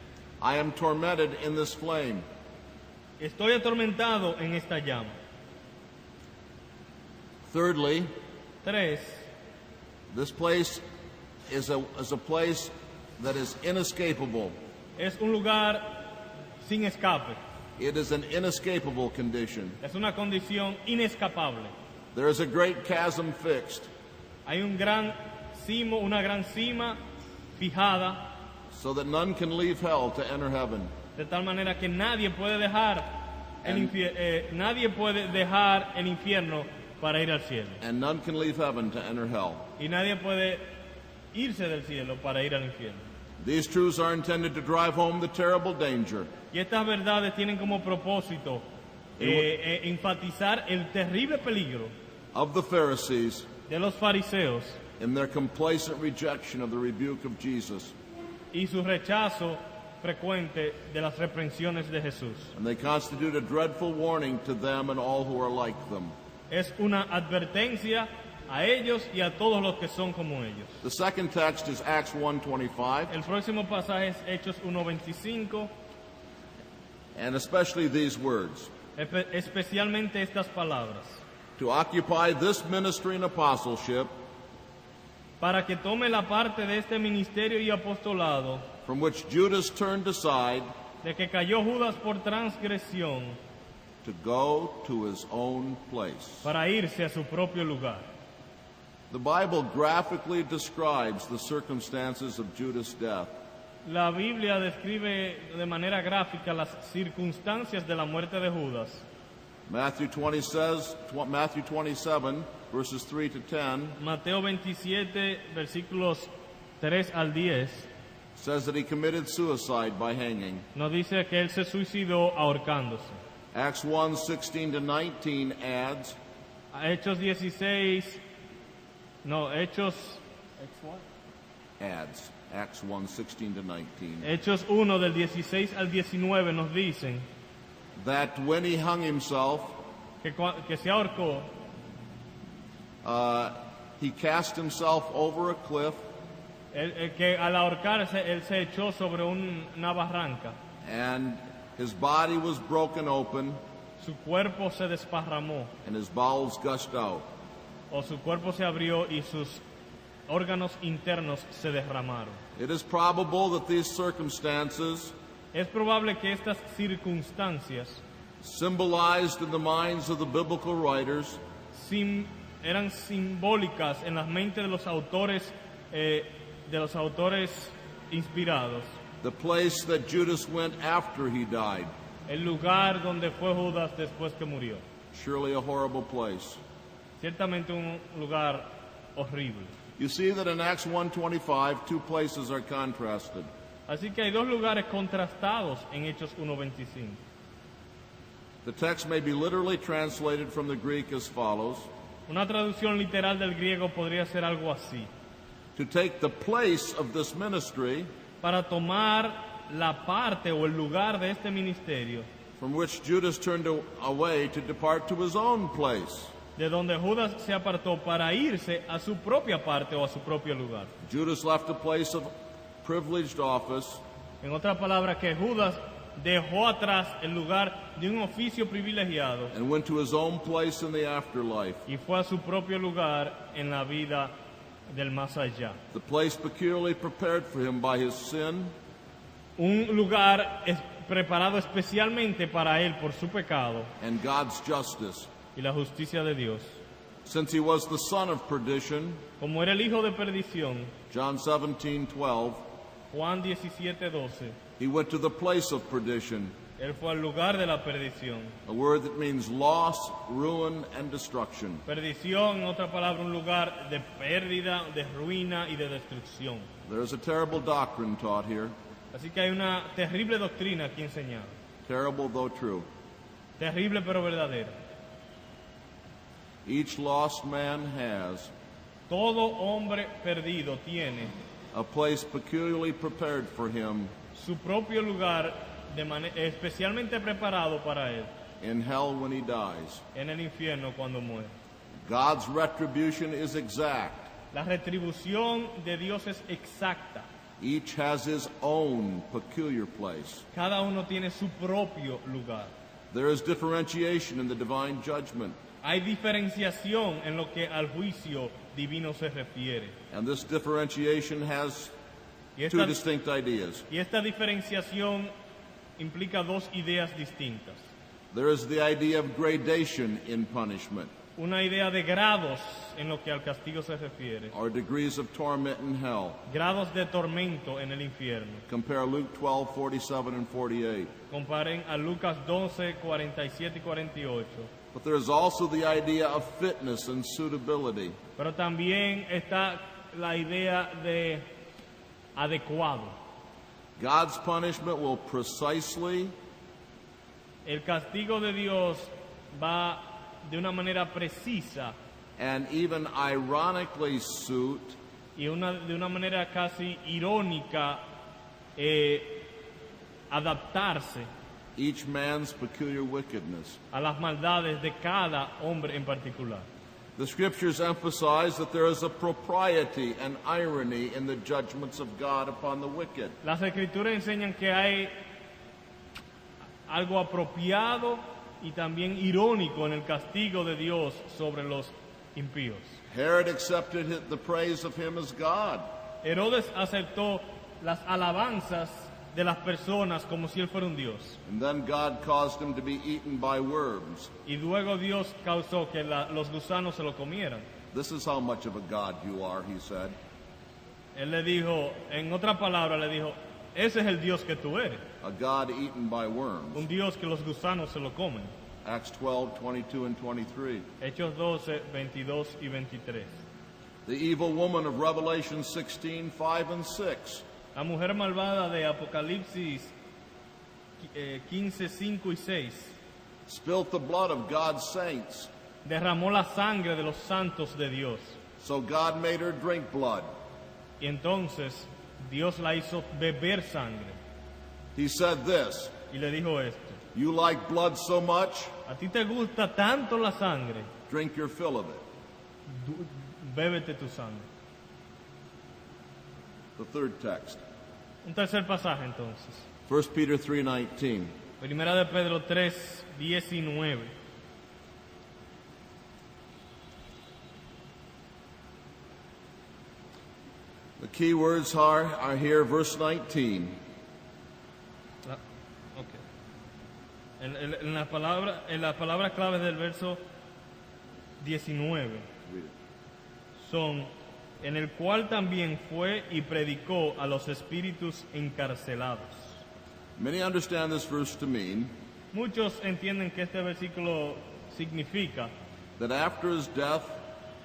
A: I am tormented in this flame.
B: estoy atormentado en esta llama.
A: Thirdly,
B: 3.
A: this place is a place that is inescapable.
B: Es un lugar sin escape.
A: It is an inescapable condition.
B: Es una condición inescapable.
A: There is a great chasm fixed,
B: Hay un gran cimo, una gran cima fijada,
A: so that none can leave hell to enter heaven.
B: de tal manera que nadie puede dejar nadie puede dejar el infierno para ir al cielo.
A: And none can leave heaven to enter hell.
B: Y nadie puede irse del cielo para ir al infierno.
A: These truths are intended to drive home the terrible danger
B: Y estas verdades tienen como propósito enfatizar el terrible peligro
A: of the Pharisees
B: de los fariseos
A: in their complacent rejection of the rebuke of Jesus.
B: y su rechazo frecuente de las reprensiones de Jesús.
A: And they constitute a dreadful warning to them and all who are like them.
B: Es una advertencia a ellos y a todos los que son como ellos.
A: The second text is Acts 1:25,
B: El próximo pasaje es Hechos 1:25,
A: and especially these words.
B: especialmente estas palabras.
A: To occupy this ministry and apostleship,
B: Para que tome la parte de este ministerio y apostolado,
A: from which Judas turned aside
B: de que cayó Judas por transgresión,
A: to go to his own place.
B: para irse a su propio lugar.
A: The Bible graphically describes the circumstances of Judas' death.
B: La Biblia describe de manera gráfica las circunstancias de la muerte de Judas.
A: Matthew 27, verses 3 to 10,
B: Mateo 27, versículos 3 al 10,
A: says that he committed suicide by hanging.
B: nos dice que él se suicidó ahorcándose.
A: Acts 1:16 to 19 adds,
B: Hechos 16, no, Hechos
A: Acts 1:16 to 19,
B: Hechos 1 del 16 al 19 nos dicen
A: that when he hung himself,
B: que se ahorcó,
A: he cast himself over a cliff,
B: que al ahorcarse él se echó sobre una barranca,
A: and his body was broken open,
B: su cuerpo se desparramó,
A: and his bowels gushed out.
B: o su cuerpo se abrió y sus órganos internos se derramaron.
A: It is probable that these circumstances,
B: Es probable que estas circunstancias
A: symbolized in the minds of the biblical writers,
B: eran simbólicas en las mentes de los autores inspirados.
A: the place that Judas went after he died.
B: El lugar donde fue Judas después que murió.
A: Surely a horrible place.
B: Ciertamente un lugar horrible.
A: You see that in Acts 1:25, two places are contrasted.
B: Así que hay dos lugares contrastados en Hechos 1:25.
A: The text may be literally translated from the Greek as follows:
B: Una traducción literal del griego podría ser algo así.
A: to take the place of this ministry
B: Para tomar la parte o el lugar de este ministerio,
A: from which Judas turned away to depart to his own place.
B: de donde Judas se apartó para irse a su propia parte o a su propio lugar.
A: Judas left a place of privileged office
B: En otras palabras, que Judas dejó atrás el lugar de un oficio privilegiado
A: and went to his own place in the afterlife,
B: y fue a su propio lugar en la vida del más allá.
A: the place peculiarly prepared for him by his sin
B: Un lugar preparado especialmente para él por su pecado
A: and God's justice.
B: y la justicia de Dios.
A: Since he was the son of perdition,
B: Como era el hijo de perdición,
A: John 17:12,
B: Juan 17:12,
A: he went to the place of perdition,
B: él fue al lugar de la perdición.
A: a word that means loss, ruin, and destruction.
B: Perdición, en otra palabra, un lugar de pérdida, de ruina y de destrucción.
A: There is a terrible doctrine taught here.
B: Así que hay una terrible doctrina aquí enseñada.
A: Terrible though true.
B: Terrible pero verdadera.
A: Each lost man has
B: Todo hombre perdido tiene
A: a place peculiarly prepared for him
B: su propio lugar especialmente preparado para él
A: in hell when he dies.
B: en el infierno cuando muere.
A: God's retribution is exact.
B: La retribución de Dios es exacta.
A: Each has his own peculiar place.
B: Cada uno tiene su propio lugar.
A: There is differentiation in the divine judgment,
B: Hay diferenciación en lo que al juicio divino se refiere.
A: and this differentiation has
B: Y
A: two
B: esta,
A: distinct ideas.
B: y esta diferenciación implica dos ideas distintas.
A: There is the idea of gradation in punishment,
B: Una idea de grados en lo que al castigo se refiere.
A: or degrees of torment in hell.
B: Grados de tormento en el infierno.
A: Compare Luke 12:47 and 48.
B: Comparen a Lucas 12, 47 y 48.
A: But there is also the idea of fitness and suitability.
B: Pero también está la idea de adecuado.
A: God's punishment will precisely
B: El castigo de Dios va de una manera precisa
A: and even ironically suit
B: y de una manera casi irónica adaptarse
A: each man's peculiar wickedness.
B: a las maldades de cada hombre en particular.
A: The scriptures emphasize that there is a propriety and irony in the judgments of God upon the wicked.
B: Las escrituras enseñan que hay algo apropiado y también irónico en el castigo de Dios sobre los impíos.
A: Herod accepted the praise of him as God.
B: Herodes aceptó las alabanzas de las personas como si él fuera un Dios.
A: And then God caused him to be eaten by worms.
B: Y luego Dios causó que los gusanos se lo comieran.
A: This is how much of a God you are, he said.
B: Él le dijo, en otra palabra le dijo, ese es el Dios que tú eres.
A: A God eaten by worms.
B: Un Dios que los gusanos se lo comen.
A: Acts 12:22 and 23.
B: Hechos 12, 22 y 23.
A: The evil woman of Revelation 16:5 and 6.
B: La mujer malvada de Apocalipsis 15, 5 y 6
A: Spilt the blood of God's saints.
B: derramó la sangre de los santos de Dios.
A: So God made her drink blood.
B: Y entonces Dios la hizo beber sangre.
A: He said this,
B: Y le dijo esto,
A: you like blood so much,
B: a ti te gusta tanto la sangre,
A: drink your fill of it.
B: bébete tu sangre.
A: The third text,
B: Un tercer pasaje entonces.
A: 1 Peter 3:19.
B: Primera de Pedro 3, 19.
A: The key words are here, verse 19.
B: En las palabras claves del verso 19 son, en el cual también fue y predicó a los espíritus encarcelados.
A: Many understand this verse to mean
B: Muchos entienden que este versículo significa
A: that after his death,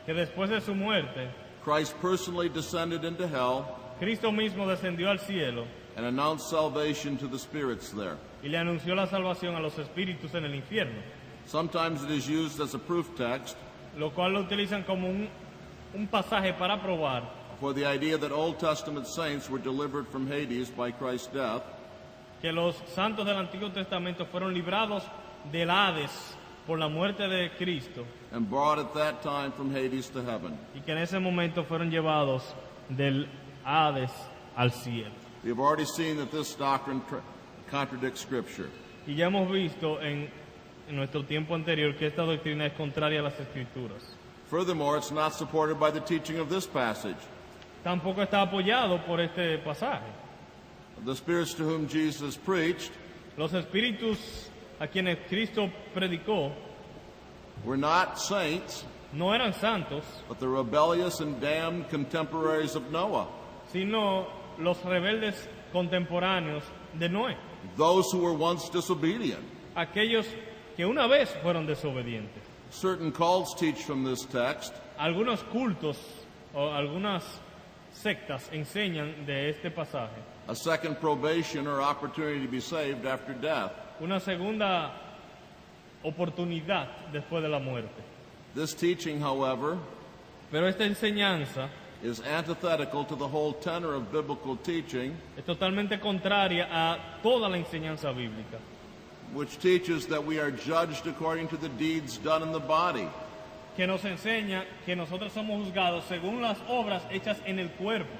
B: que después de su muerte,
A: Christ personally descended into hell
B: Cristo mismo descendió al cielo
A: and announced salvation to the spirits there.
B: y le anunció la salvación a los espíritus en el infierno,
A: Sometimes it is used as a proof text
B: lo cual lo utilizan como un pasaje para probar
A: for the idea that Old Testament saints were delivered from Hades by Christ's death,
B: que los santos del Antiguo Testamento fueron librados del Hades por la muerte de Cristo
A: and brought at that time from Hades to heaven.
B: y que en ese momento fueron llevados del Hades al cielo.
A: We have already seen that this doctrine contradicts Scripture.
B: Y ya hemos visto en nuestro tiempo anterior que esta doctrina es contraria a las Escrituras.
A: Furthermore, it's not supported by the teaching of this passage.
B: Tampoco está apoyado por este pasaje.
A: The spirits to whom Jesus preached
B: Los espíritus a quienes Cristo predicó
A: were not saints,
B: no eran santos,
A: but the rebellious and damned contemporaries of Noah,
B: sino los rebeldes contemporáneos de Noé,
A: those who were once disobedient.
B: aquellos que una vez fueron desobedientes.
A: Certain cults teach from this text
B: Algunos cultos o algunas sectas enseñan de este pasaje.
A: A second probation or opportunity to be saved after death.
B: Una segunda oportunidad después de la muerte.
A: This teaching, however,
B: Pero esta enseñanza
A: is antithetical to the whole tenor of biblical teaching,
B: es totalmente contraria a toda la enseñanza bíblica,
A: which teaches that we are judged according to the deeds done in the body.
B: que nos enseña que nosotros somos juzgados según las obras hechas en el cuerpo.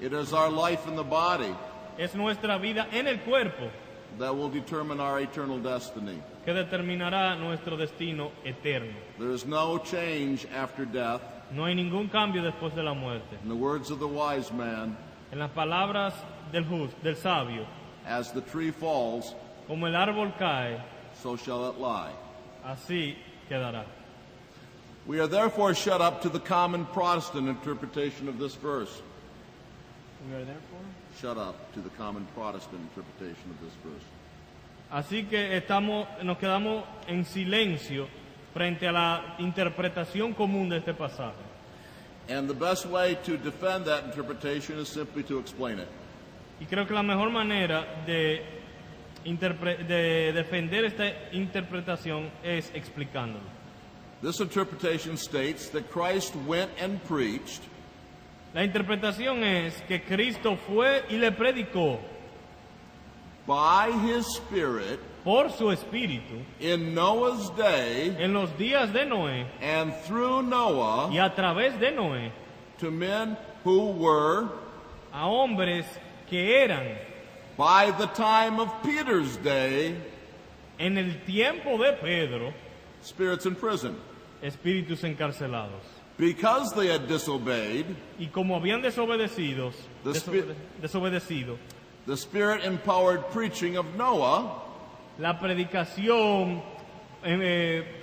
A: It is our life in the body
B: Es nuestra vida en el cuerpo
A: that will determine our eternal destiny.
B: que determinará nuestro destino eterno.
A: There is no change after death.
B: No hay ningún cambio después de la muerte.
A: In the words of the wise man,
B: En las palabras del sabio,
A: as the tree falls,
B: como el árbol cae,
A: so shall it lie.
B: así quedará.
A: We are therefore shut up to the common Protestant interpretation of this verse. Shut up to the common Protestant interpretation of this verse.
B: Así que nos quedamos en silencio frente a la interpretación común de este pasaje.
A: And the best way to defend that interpretation is simply to explain it.
B: Y creo que la mejor manera de defender esta interpretación es explicándolo.
A: This interpretation states that Christ went and preached
B: La interpretación es que Cristo fue y le predicó
A: by his Spirit
B: por su espíritu
A: in Noah's day
B: en los días de Noé
A: and through Noah
B: y a través de Noé
A: to men who were,
B: a hombres que eran
A: by the time of Peter's day,
B: en el tiempo de Pedro
A: spirits in prison.
B: espíritus encarcelados.
A: Because they had disobeyed,
B: Y como habían desobedecido,
A: the Spirit-empowered preaching of Noah
B: la predicación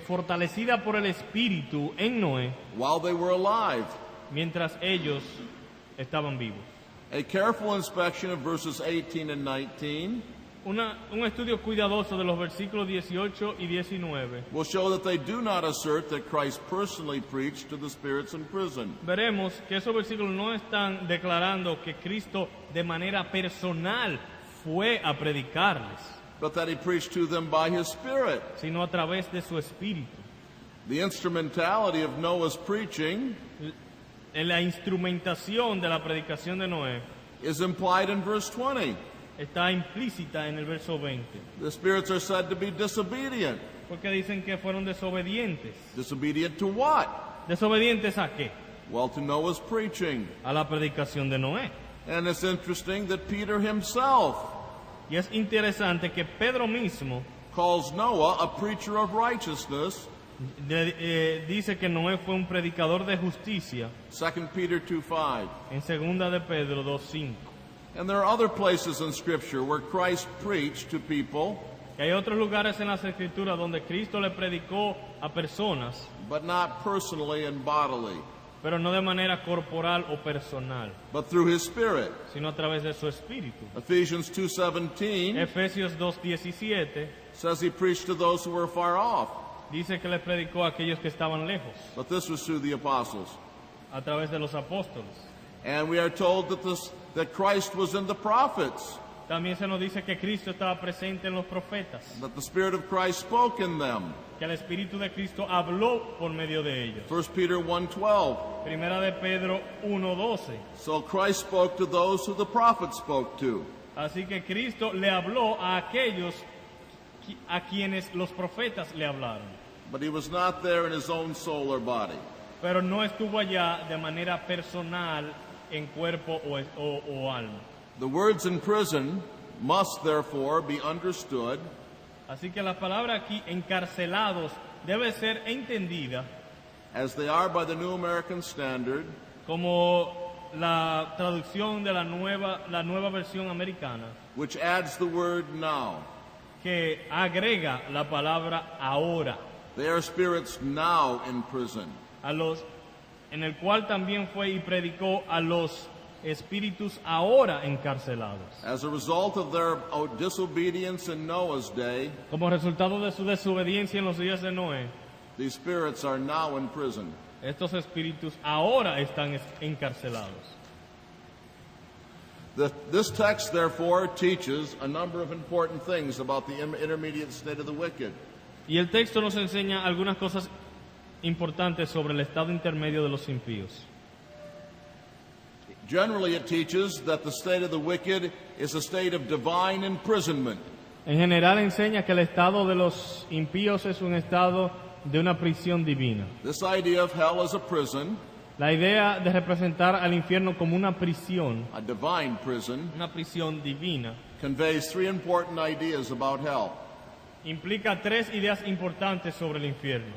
B: fortalecida por el Espíritu en Noé,
A: while they were alive.
B: mientras ellos estaban vivos.
A: A careful inspection of verses 18 and 19
B: Un estudio cuidadoso de los versículos 18 y 19
A: will show that they do not assert that Christ personally preached to the spirits in prison.
B: veremos que esos versículos no están declarando que Cristo de manera personal fue a predicarles,
A: But that he preached to them by his Spirit.
B: sino a través de su Espíritu.
A: The instrumentality of Noah's preaching
B: En la instrumentación de la predicación de Noé
A: is implied in verse 20.
B: está implícita en el verso 20,
A: The spirits are said to be disobedient.
B: porque dicen que fueron desobedientes.
A: Disobedient to what?
B: ¿Desobedientes a qué?
A: Well, to Noah's preaching.
B: A la predicación de Noé.
A: And it's interesting that Peter himself
B: Y es interesante que Pedro mismo
A: calls Noah a preacher of righteousness.
B: dice que Noé fue un predicador de justicia
A: 2 Peter 2:5.
B: en 2 de Pedro 2:5.
A: And there are other places in Scripture where Christ preached to people,
B: Y hay otros lugares en las Escrituras donde Cristo le predicó a personas,
A: but not personally and bodily,
B: pero no de manera corporal o personal,
A: but through his Spirit.
B: sino a través de su Espíritu.
A: Ephesians 2:17
B: Efesios 2:17
A: says he preached to those who were far off,
B: dice que le predicó a aquellos que estaban lejos,
A: but this was through the apostles.
B: a través de los apóstoles.
A: And we are told that Christ was in the prophets,
B: También se nos dice que Cristo estaba presente en los profetas,
A: that the Spirit of Christ spoke in them.
B: que el Espíritu de Cristo habló por medio de ellos.
A: 1 Peter 1:12.
B: Primera de Pedro 1:12.
A: So Christ spoke to those who the prophets spoke to.
B: Así que Cristo le habló a aquellos a quienes los profetas le hablaron,
A: But he was not there in his own soul or body.
B: pero no estuvo allá de manera personal en cuerpo o alma.
A: The words in prison must therefore be understood
B: Así que la palabra aquí, encarcelados, debe ser entendida
A: as they are by the New American Standard,
B: como la traducción de la nueva versión americana,
A: which adds the word now.
B: que agrega la palabra ahora,
A: They are spirits now in prison.
B: en el cual también fue y predicó a los espíritus ahora encarcelados.
A: As a result of their disobedience in Noah's day,
B: Como resultado de su desobediencia en los días de Noé,
A: these spirits are now in prison.
B: estos espíritus ahora están encarcelados.
A: This text, therefore, teaches a number of important things about the intermediate state of the wicked.
B: Y el texto nos enseña algunas cosas importantes sobre el estado intermedio de los impíos.
A: Generally, it teaches that the state of the wicked is a state of divine imprisonment.
B: En general enseña que el estado de los impíos es un estado de una prisión divina.
A: This idea of hell as a prison,
B: La idea de representar al infierno como una prisión divina,
A: conveys three important ideas about hell.
B: implica tres ideas importantes sobre el infierno.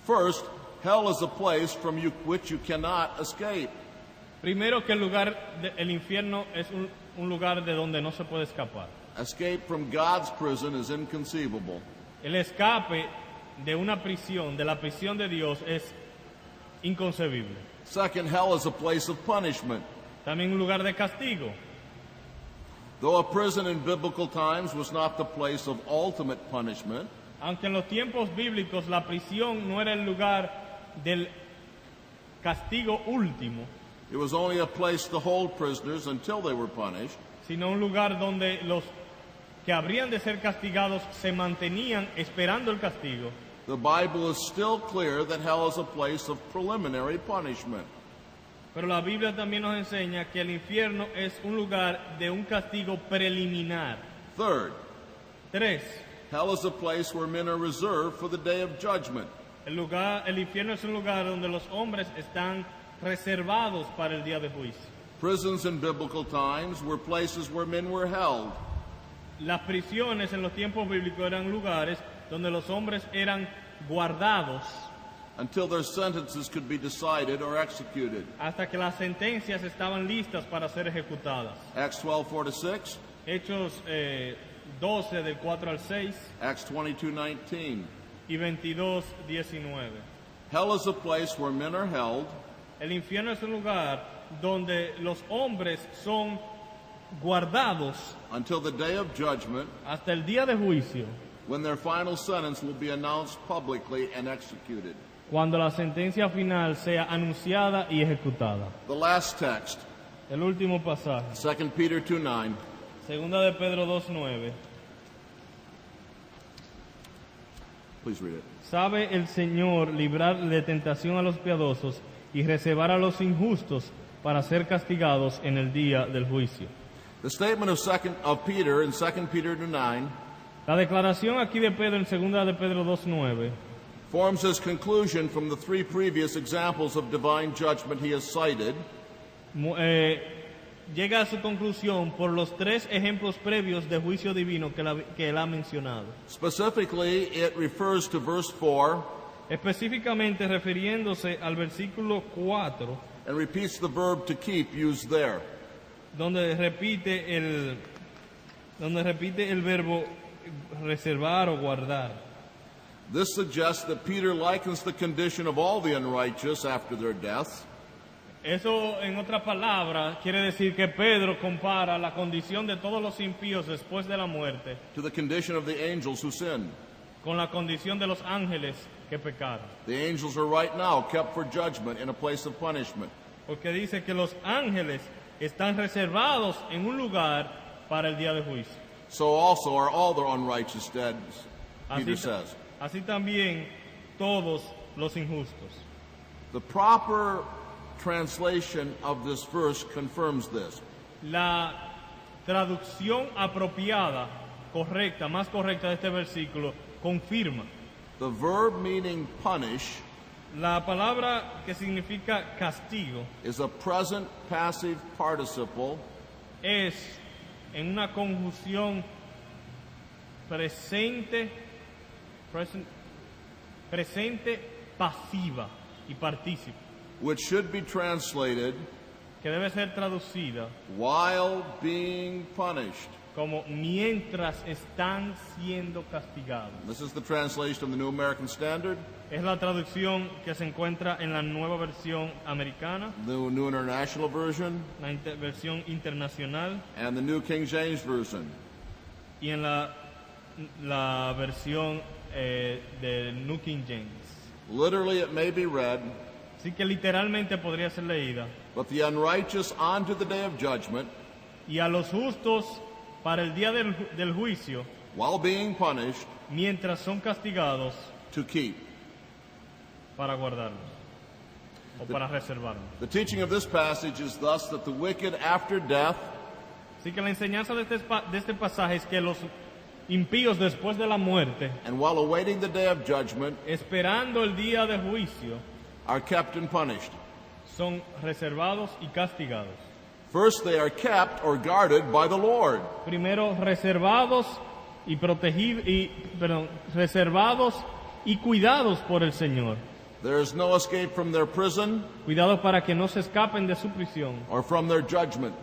A: First, hell is a place from which you cannot escape.
B: Primero, que el infierno es un lugar de donde no se puede escapar.
A: Escape from God's prison is inconceivable.
B: El escape de una prisión, de la prisión de Dios, es inconcebible.
A: Second, hell is a place of punishment.
B: También un lugar de castigo.
A: Though a prison in biblical times was not the place of ultimate punishment,
B: Aunque en los tiempos bíblicos la prisión no era el lugar del castigo último,
A: it was only a place to hold prisoners until they were punished.
B: Sino un lugar donde los que habrían de ser castigados se mantenían esperando el castigo.
A: The Bible is still clear that hell is a place of preliminary punishment.
B: Pero la Biblia también nos enseña que el infierno es un lugar de un castigo preliminar.
A: Third,
B: 3.
A: hell is a place where men are reserved for the day of judgment.
B: El infierno es un lugar donde los hombres están reservados para el día de juicio.
A: Prisons in biblical times were places where men were held.
B: Las prisiones en los tiempos bíblicos eran lugares donde los hombres eran guardados
A: until their sentences could be decided or executed.
B: hasta que las sentencias estaban listas para ser ejecutadas.
A: Acts 12:4-6,
B: Hechos 12 del 4 al 6
A: Acts 22:19.
B: y 22:19.
A: Hell is a place where men are held
B: El infierno es un lugar donde los hombres son guardados
A: until the day of judgment,
B: hasta el día de juicio,
A: when their final sentence will be announced publicly and executed.
B: cuando la sentencia final sea anunciada y ejecutada.
A: The last text,
B: El último pasaje,
A: 2 Peter 2:9.
B: segunda de Pedro 2:9.
A: Please read it.
B: Sabe el Señor librar de tentación a los piadosos y reservar a los injustos para ser castigados en el día del juicio.
A: The statement of Peter in 2 Peter 2:9
B: La declaración aquí de Pedro en segunda de Pedro 2:9
A: forms his conclusion from the three previous examples of divine judgment he has cited.
B: Llega a su conclusión por los tres ejemplos previos de juicio divino que él ha mencionado.
A: Specifically, it refers to verse 4
B: Específicamente refiriéndose al versículo 4,
A: and repeats the verb to keep used there.
B: donde repite el verbo reservar o guardar.
A: This suggests that Peter likens the condition of all the unrighteous after their death
B: Eso, en otras palabras, quiere decir que Pedro compara la condición de todos los impíos después de la muerte
A: to the condition of the angels who sinned.
B: con la condición de los ángeles que pecaron.
A: The angels are right now kept for judgment in a place of punishment.
B: Porque dice que los ángeles están reservados en un lugar para el día de juicio.
A: So also are all the unrighteous dead, Peter says.
B: Así también todos los injustos.
A: The proper translation of this verse confirms this.
B: La traducción apropiada, correcta, más correcta de este versículo, confirma.
A: The verb meaning punish
B: La palabra que significa castigo
A: is a present passive participle
B: es en una conjunción presente pasiva y partícipe,
A: which should be translated
B: que debe ser traducida
A: while being punished.
B: como mientras están siendo castigados.
A: This is the translation of the New American Standard,
B: Es la traducción que se encuentra en la nueva versión americana,
A: the New International Version,
B: la versión internacional
A: and the New King James Version.
B: y en la versión de New King James.
A: Literally, it may be read,
B: Así que literalmente podría ser leída.
A: But the unrighteous unto the day of judgment,
B: Y a los justos para el día del juicio,
A: while being punished,
B: mientras son castigados,
A: to keep.
B: para guardarlos o para reservarlos.
A: The teaching of this passage is thus that the wicked after death
B: Así que la enseñanza de este pasaje es que los impíos después de la muerte,
A: and while awaiting the day of judgment
B: esperando el día de juicio,
A: are kept and punished.
B: son reservados y castigados.
A: First, they are kept or guarded by the Lord.
B: Primero, reservados y reservados y cuidados por el Señor.
A: There is no escape from their prison
B: Cuidados para que no se escapen de su prisión
A: or from their judgment.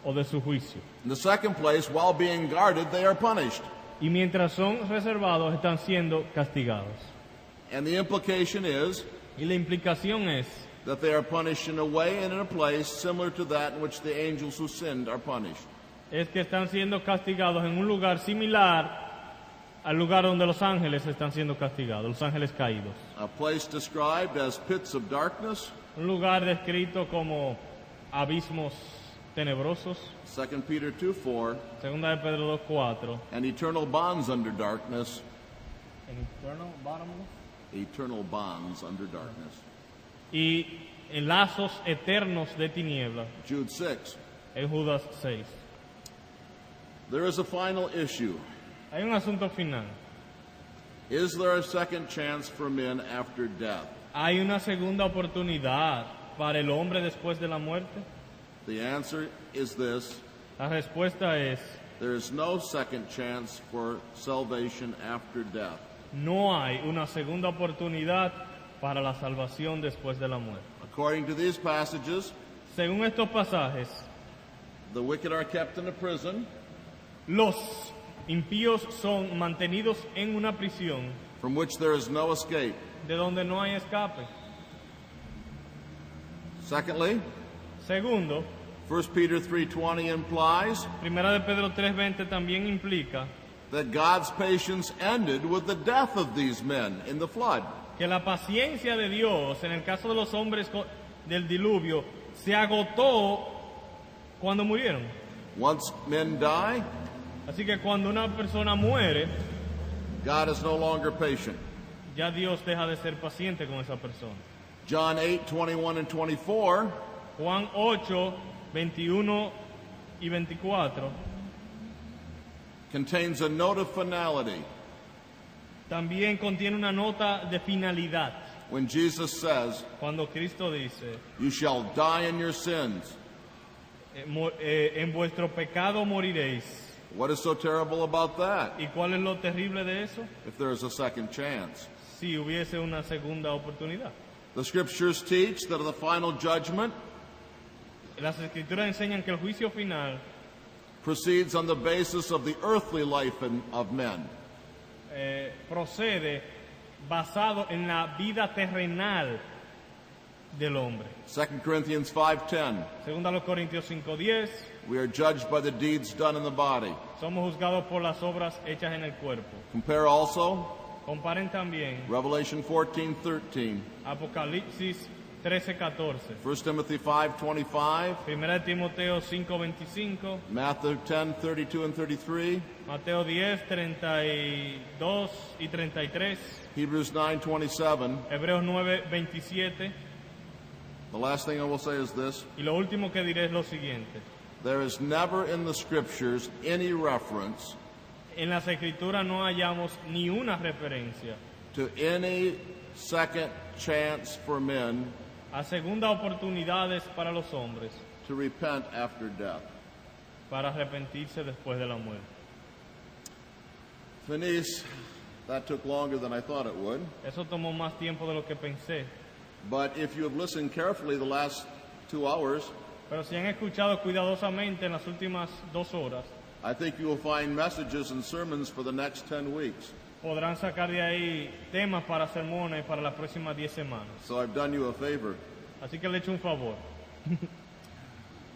B: o de su juicio.
A: In the second place, while being guarded, they are punished.
B: Y mientras son reservados, están siendo castigados.
A: And the implication is
B: Y la implicación es
A: that they are punished in a way and in a place similar to that in which the angels who sinned are punished.
B: que están siendo castigados en un lugar similar al lugar donde los ángeles están siendo castigados, los ángeles caídos.
A: A place described as pits of darkness,
B: Un lugar descrito como abismos tenebrosos,
A: 2 Peter 2:4,
B: segunda de Pedro 2:4,
A: and eternal bonds under darkness, eternal bonds under darkness.
B: y en lazos eternos de tinieblas,
A: Jude 6.
B: en Judas 6.
A: There is a final issue.
B: Hay un asunto final.
A: Is there a second chance for men after death?
B: ¿Hay una segunda oportunidad para el hombre después de la muerte?
A: The answer is this:
B: La respuesta es,
A: there is no second chance for salvation after death.
B: no hay una segunda oportunidad para la salvación después de la muerte.
A: According to these passages,
B: Según estos pasajes,
A: the wicked are kept in a prison
B: los impíos son mantenidos en una prisión
A: from which there is no escape.
B: de donde no hay escape.
A: Secondly,
B: Segundo,
A: 1 Peter 3:20 implies
B: Primera de Pedro 3:20 también implica
A: that God's patience ended with the death of these men in the flood.
B: que la paciencia de Dios en el caso de los hombres del diluvio se agotó cuando murieron.
A: Once men die,
B: Así que cuando una persona muere,
A: God is no longer patient.
B: ya Dios deja de ser paciente con esa persona.
A: John 8:21 and 24
B: Juan 8, 21 y 24
A: contains a note of finality
B: también contiene una nota de finalidad.
A: when Jesus says,
B: Cuando Cristo dice,
A: "You shall die in your sins."
B: en vuestro pecado moriréis.
A: What is so terrible about that?
B: ¿Y cuál es lo terrible de eso?
A: If there is a second chance.
B: Si hubiese una segunda oportunidad.
A: The scriptures teach that the final judgment
B: Las escrituras enseñan que el juicio final
A: proceeds on the basis of the earthly life of men.
B: procede basado en la vida terrenal del hombre.
A: 2 Corinthians 5:10.
B: Según a los Corintios 5:10,
A: We are judged by the deeds done in the body.
B: somos juzgados por las obras hechas en el cuerpo.
A: Compare also
B: Comparen también
A: Revelation 14:13,
B: Apocalipsis 13:14,
A: 1 Timothy 5:25,
B: 1 Timoteo 5:25,
A: Matthew 10:32 and 33,
B: Mateo 10, 32 y 33,
A: Hebrews 9:27.
B: Hebreos 9, 27.
A: The last thing I will say is this:
B: Y lo último que diré es lo siguiente.
A: there is never in the scriptures any reference
B: En las escrituras no hallamos ni una referencia
A: to any second chance for men
B: a segunda oportunidades para los hombres
A: to repent after death.
B: para arrepentirse después de la muerte.
A: Denise, that took longer than I thought it would.
B: Eso tomó más tiempo de lo que pensé.
A: But if you have listened carefully the last 2 hours,
B: Pero si han escuchado cuidadosamente en las últimas 2 horas,
A: I think you will find messages and sermons for the next 10 weeks.
B: podrán sacar de ahí temas para sermones para las próximas 10 semanas.
A: So I've done you a favor.
B: Así que le echo un favor.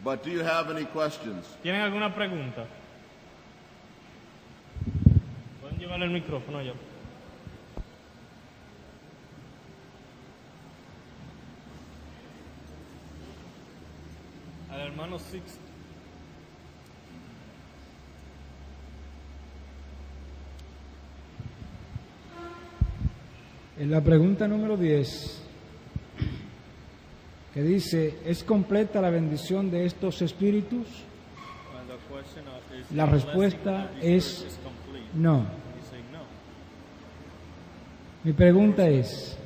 A: But do you have any questions?
B: ¿Tienen alguna pregunta? Pueden llevarle el micrófono allá. Al hermano Sixto.
C: En la pregunta número 10, que dice, ¿es completa la bendición de estos espíritus? La respuesta es no. Mi pregunta ¿es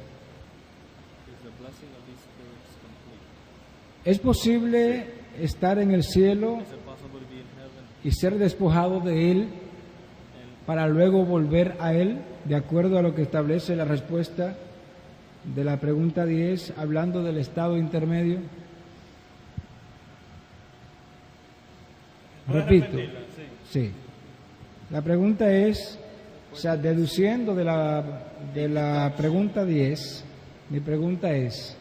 C: posible estar en el cielo y ser despojado de él para luego volver a él, de acuerdo a lo que establece la respuesta de la pregunta 10, hablando del estado intermedio? Repito, sí. La pregunta es, o sea, deduciendo de la pregunta 10, mi pregunta ¿es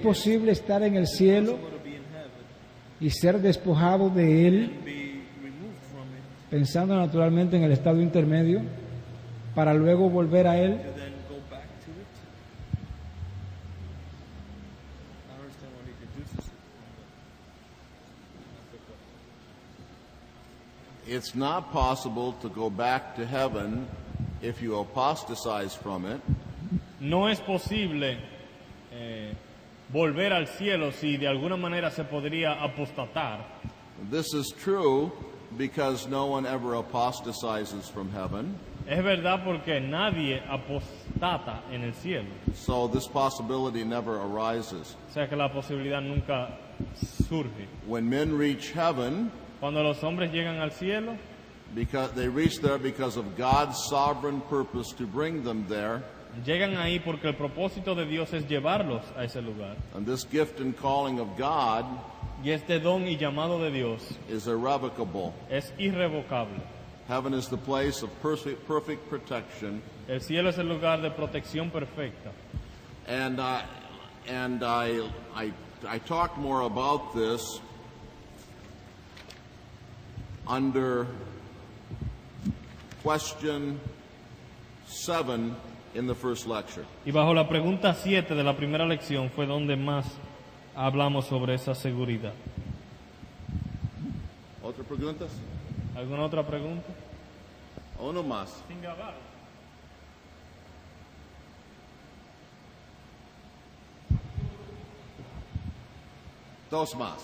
C: posible estar en el cielo y ser despojado de él, pensando naturalmente en el estado intermedio, para luego volver a él?
A: It's not possible to go back to heaven if you apostatize from it.
B: No es posible volver al cielo si de alguna manera se podría apostatar.
A: This is true because no one ever apostatizes from heaven.
B: Es verdad porque nadie apostata en el cielo.
A: So this possibility never arises.
B: O sea que la posibilidad nunca surge.
A: When men reach heaven,
B: Cuando los hombres llegan al cielo,
A: because they reach there because of God's sovereign purpose to bring them there,
B: llegan ahí porque el propósito de Dios es llevarlos a ese lugar.
A: and this gift and calling of God
B: Y este don y llamado de Dios
A: is irrevocable.
B: es irrevocable.
A: Heaven is the place of perfect protection,
B: El cielo es el lugar de protección perfecta.
A: and I talked more about this under question 7 in the first lecture.
B: Y bajo la pregunta 7 de la primera lección fue donde más hablamos sobre esa seguridad.
A: ¿Otras preguntas?
B: ¿Alguna otra pregunta?
A: Uno más.
B: Sin grabar.
A: Dos más.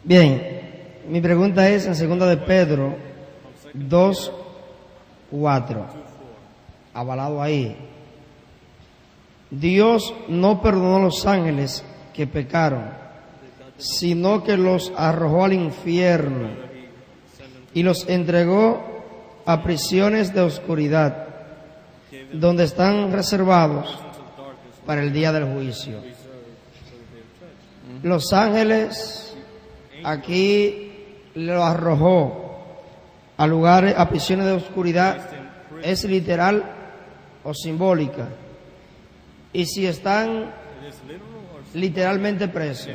D: Bien, mi pregunta es en 2 de Pedro 2:4, avalado ahí. Dios no perdonó a los ángeles que pecaron, sino que los arrojó al infierno y los entregó a prisiones de oscuridad, donde están reservados para el día del juicio. Los ángeles aquí lo arrojó a lugares, a prisiones de oscuridad. ¿Es literal o simbólica? Y si están literalmente presos,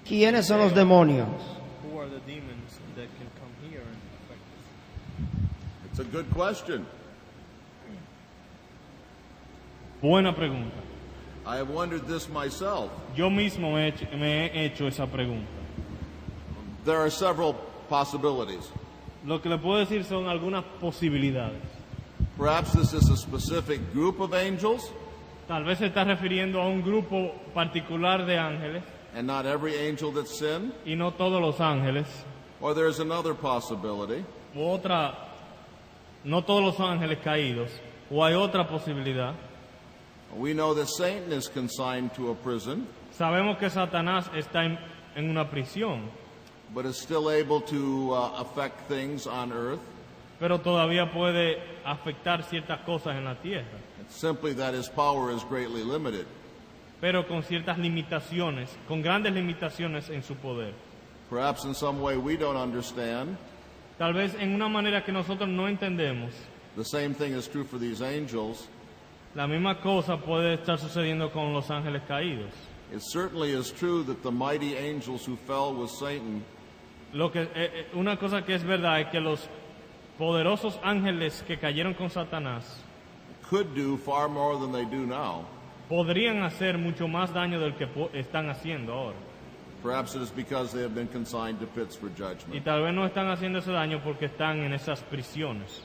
D: ¿quiénes son los demonios?
A: It's a good question.
B: Buena pregunta.
A: I have wondered this myself.
B: Yo mismo me he hecho esa pregunta.
A: There are several possibilities.
B: Lo que le puedo decir son algunas posibilidades.
A: Perhaps this is a specific group of angels,
B: Tal vez se está refiriendo a un grupo particular de ángeles
A: and not every angel that sinned.
B: y no todos los ángeles.
A: Or there's another possibility.
B: U otra, no todos los ángeles caídos. O hay otra posibilidad.
A: We know that Satan is consigned to a prison,
B: Sabemos que Satanás está en una prisión,
A: but is still able to affect things on earth.
B: pero todavía puede afectar ciertas cosas en la tierra,
A: It's simply that his power is greatly limited.
B: pero con ciertas limitaciones, con grandes limitaciones en su poder.
A: Perhaps in some way we don't understand.
B: Tal vez en una manera que nosotros no entendemos.
A: The same thing is true for these angels.
B: La misma cosa puede estar sucediendo con los ángeles caídos.
A: It certainly is true that the mighty angels who fell with Satan
B: Una cosa que es verdad es que los poderosos ángeles que cayeron con Satanás
A: could do far more than they do now.
B: podrían hacer mucho más daño del que están haciendo ahora.
A: Perhaps it is because they have been consigned to pits for
B: Y
A: judgment.
B: tal vez no están haciendo ese daño porque están en esas prisiones.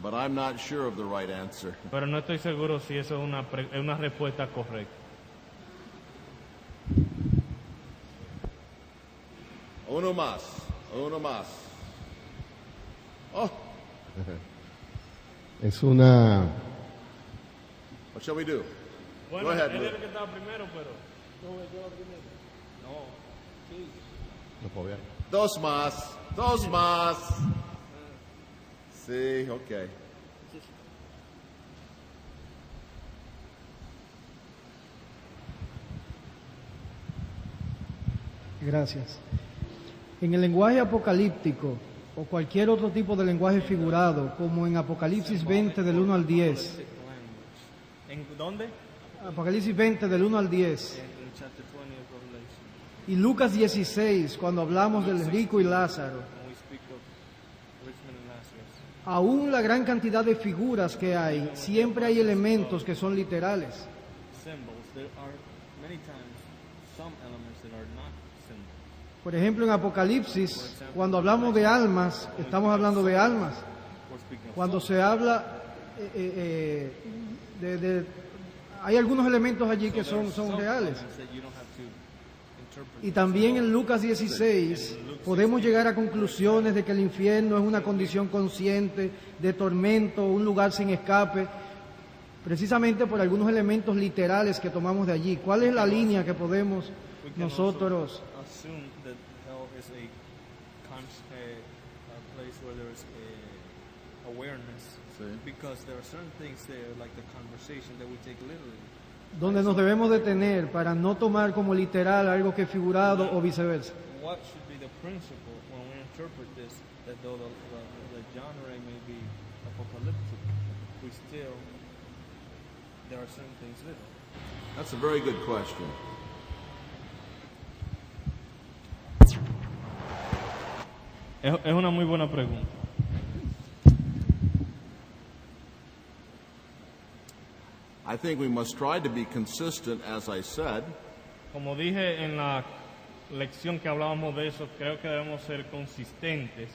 A: But I'm not sure of the right answer.
B: Pero no estoy seguro si eso es una respuesta correcta.
A: Uno más. Oh,
E: Es una...
A: what shall we do?
B: Bueno,
A: Go ahead,
B: él
A: Luke.
B: era el que estaba primero, pero...
E: No puedo ver.
A: Dos más. Sí, okay.
F: Gracias. En el lenguaje apocalíptico o cualquier otro tipo de lenguaje figurado, como en Apocalipsis 20 del 1 al 10,
B: ¿En dónde?
F: Apocalipsis 20 del 1 al 10, y Lucas 16, cuando hablamos del rico y Lázaro, aún la gran cantidad de figuras que hay, siempre hay elementos que son literales. Por ejemplo, en Apocalipsis, cuando hablamos de almas, estamos hablando de almas. Cuando se habla hay algunos elementos allí que son reales. Y también en Lucas 16 podemos llegar a conclusiones de que el infierno es una condición consciente de tormento, un lugar sin escape, precisamente por algunos elementos literales que tomamos de allí. ¿Cuál es la línea que podemos nosotros
B: Assume that hell is a place where there is awareness, because there are certain things there, like the conversation, that we take literally.
F: donde nos debemos detener para no tomar como literal algo que es figurado o viceversa?
B: What should be the principle when we interpret this, that though the genre may be apocalyptic, we still, there are certain things literal?
A: That's a very good question.
B: Es una muy buena pregunta.
A: I think we must try to be consistent, as I said,
B: Como dije en la lección que hablábamos de eso, creo que debemos ser consistentes.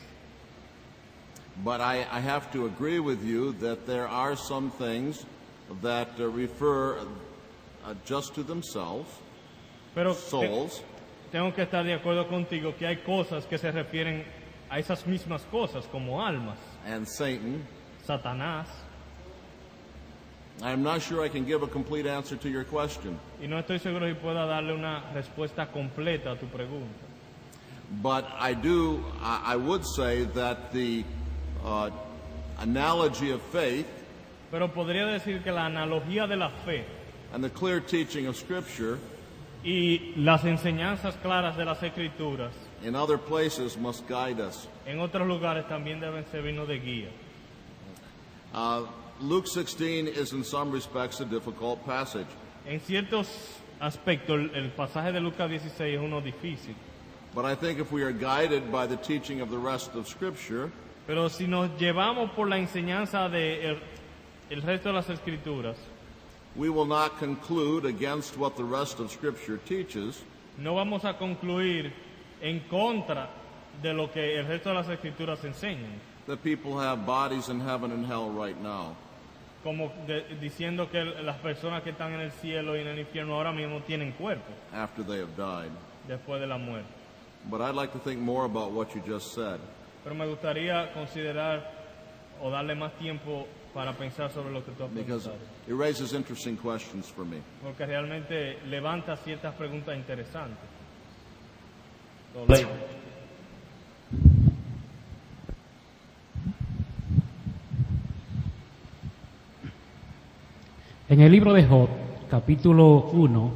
A: but I have to agree with you that there are some things that refer just to themselves,
B: Pero
A: souls,
B: tengo que estar de acuerdo contigo que hay cosas que se refieren a esas mismas cosas, como almas,
A: and Satan.
B: Satanás.
A: I'm not sure I can give a complete answer to your question,
B: Y no estoy seguro si pueda darle una respuesta completa a tu pregunta.
A: but I would say that the analogy of faith
B: Pero podría decir que la analogía de la fe
A: and the clear teaching of Scripture
B: y las enseñanzas claras de las Escrituras
A: in other places must guide us.
B: en otros lugares también deben servirnos de guía.
A: Luke 16 is in some respects a difficult passage.
B: En ciertos aspectos, el pasaje de Lucas 16 es uno difícil.
A: But I think if we are guided by the teaching of the rest of Scripture,
B: Pero si nos llevamos por la enseñanza de el resto de las Escrituras,
A: we will not conclude against what the rest of Scripture teaches,
B: no vamos a concluir en contra de lo que el resto de las Escrituras enseñan.
A: that people have bodies in heaven and hell right now.
B: Como diciendo que las personas que están en el cielo y en el infierno ahora mismo tienen cuerpo
A: After they have died.
B: después de la muerte.
A: But I'd like to think more about what you just said.
B: Pero me gustaría considerar o darle más tiempo para pensar sobre lo que tú has
A: Because
B: preguntado.
A: it raises interesting questions for me.
B: Porque realmente levanta ciertas preguntas interesantes.
G: En el libro de Job, capítulo 1,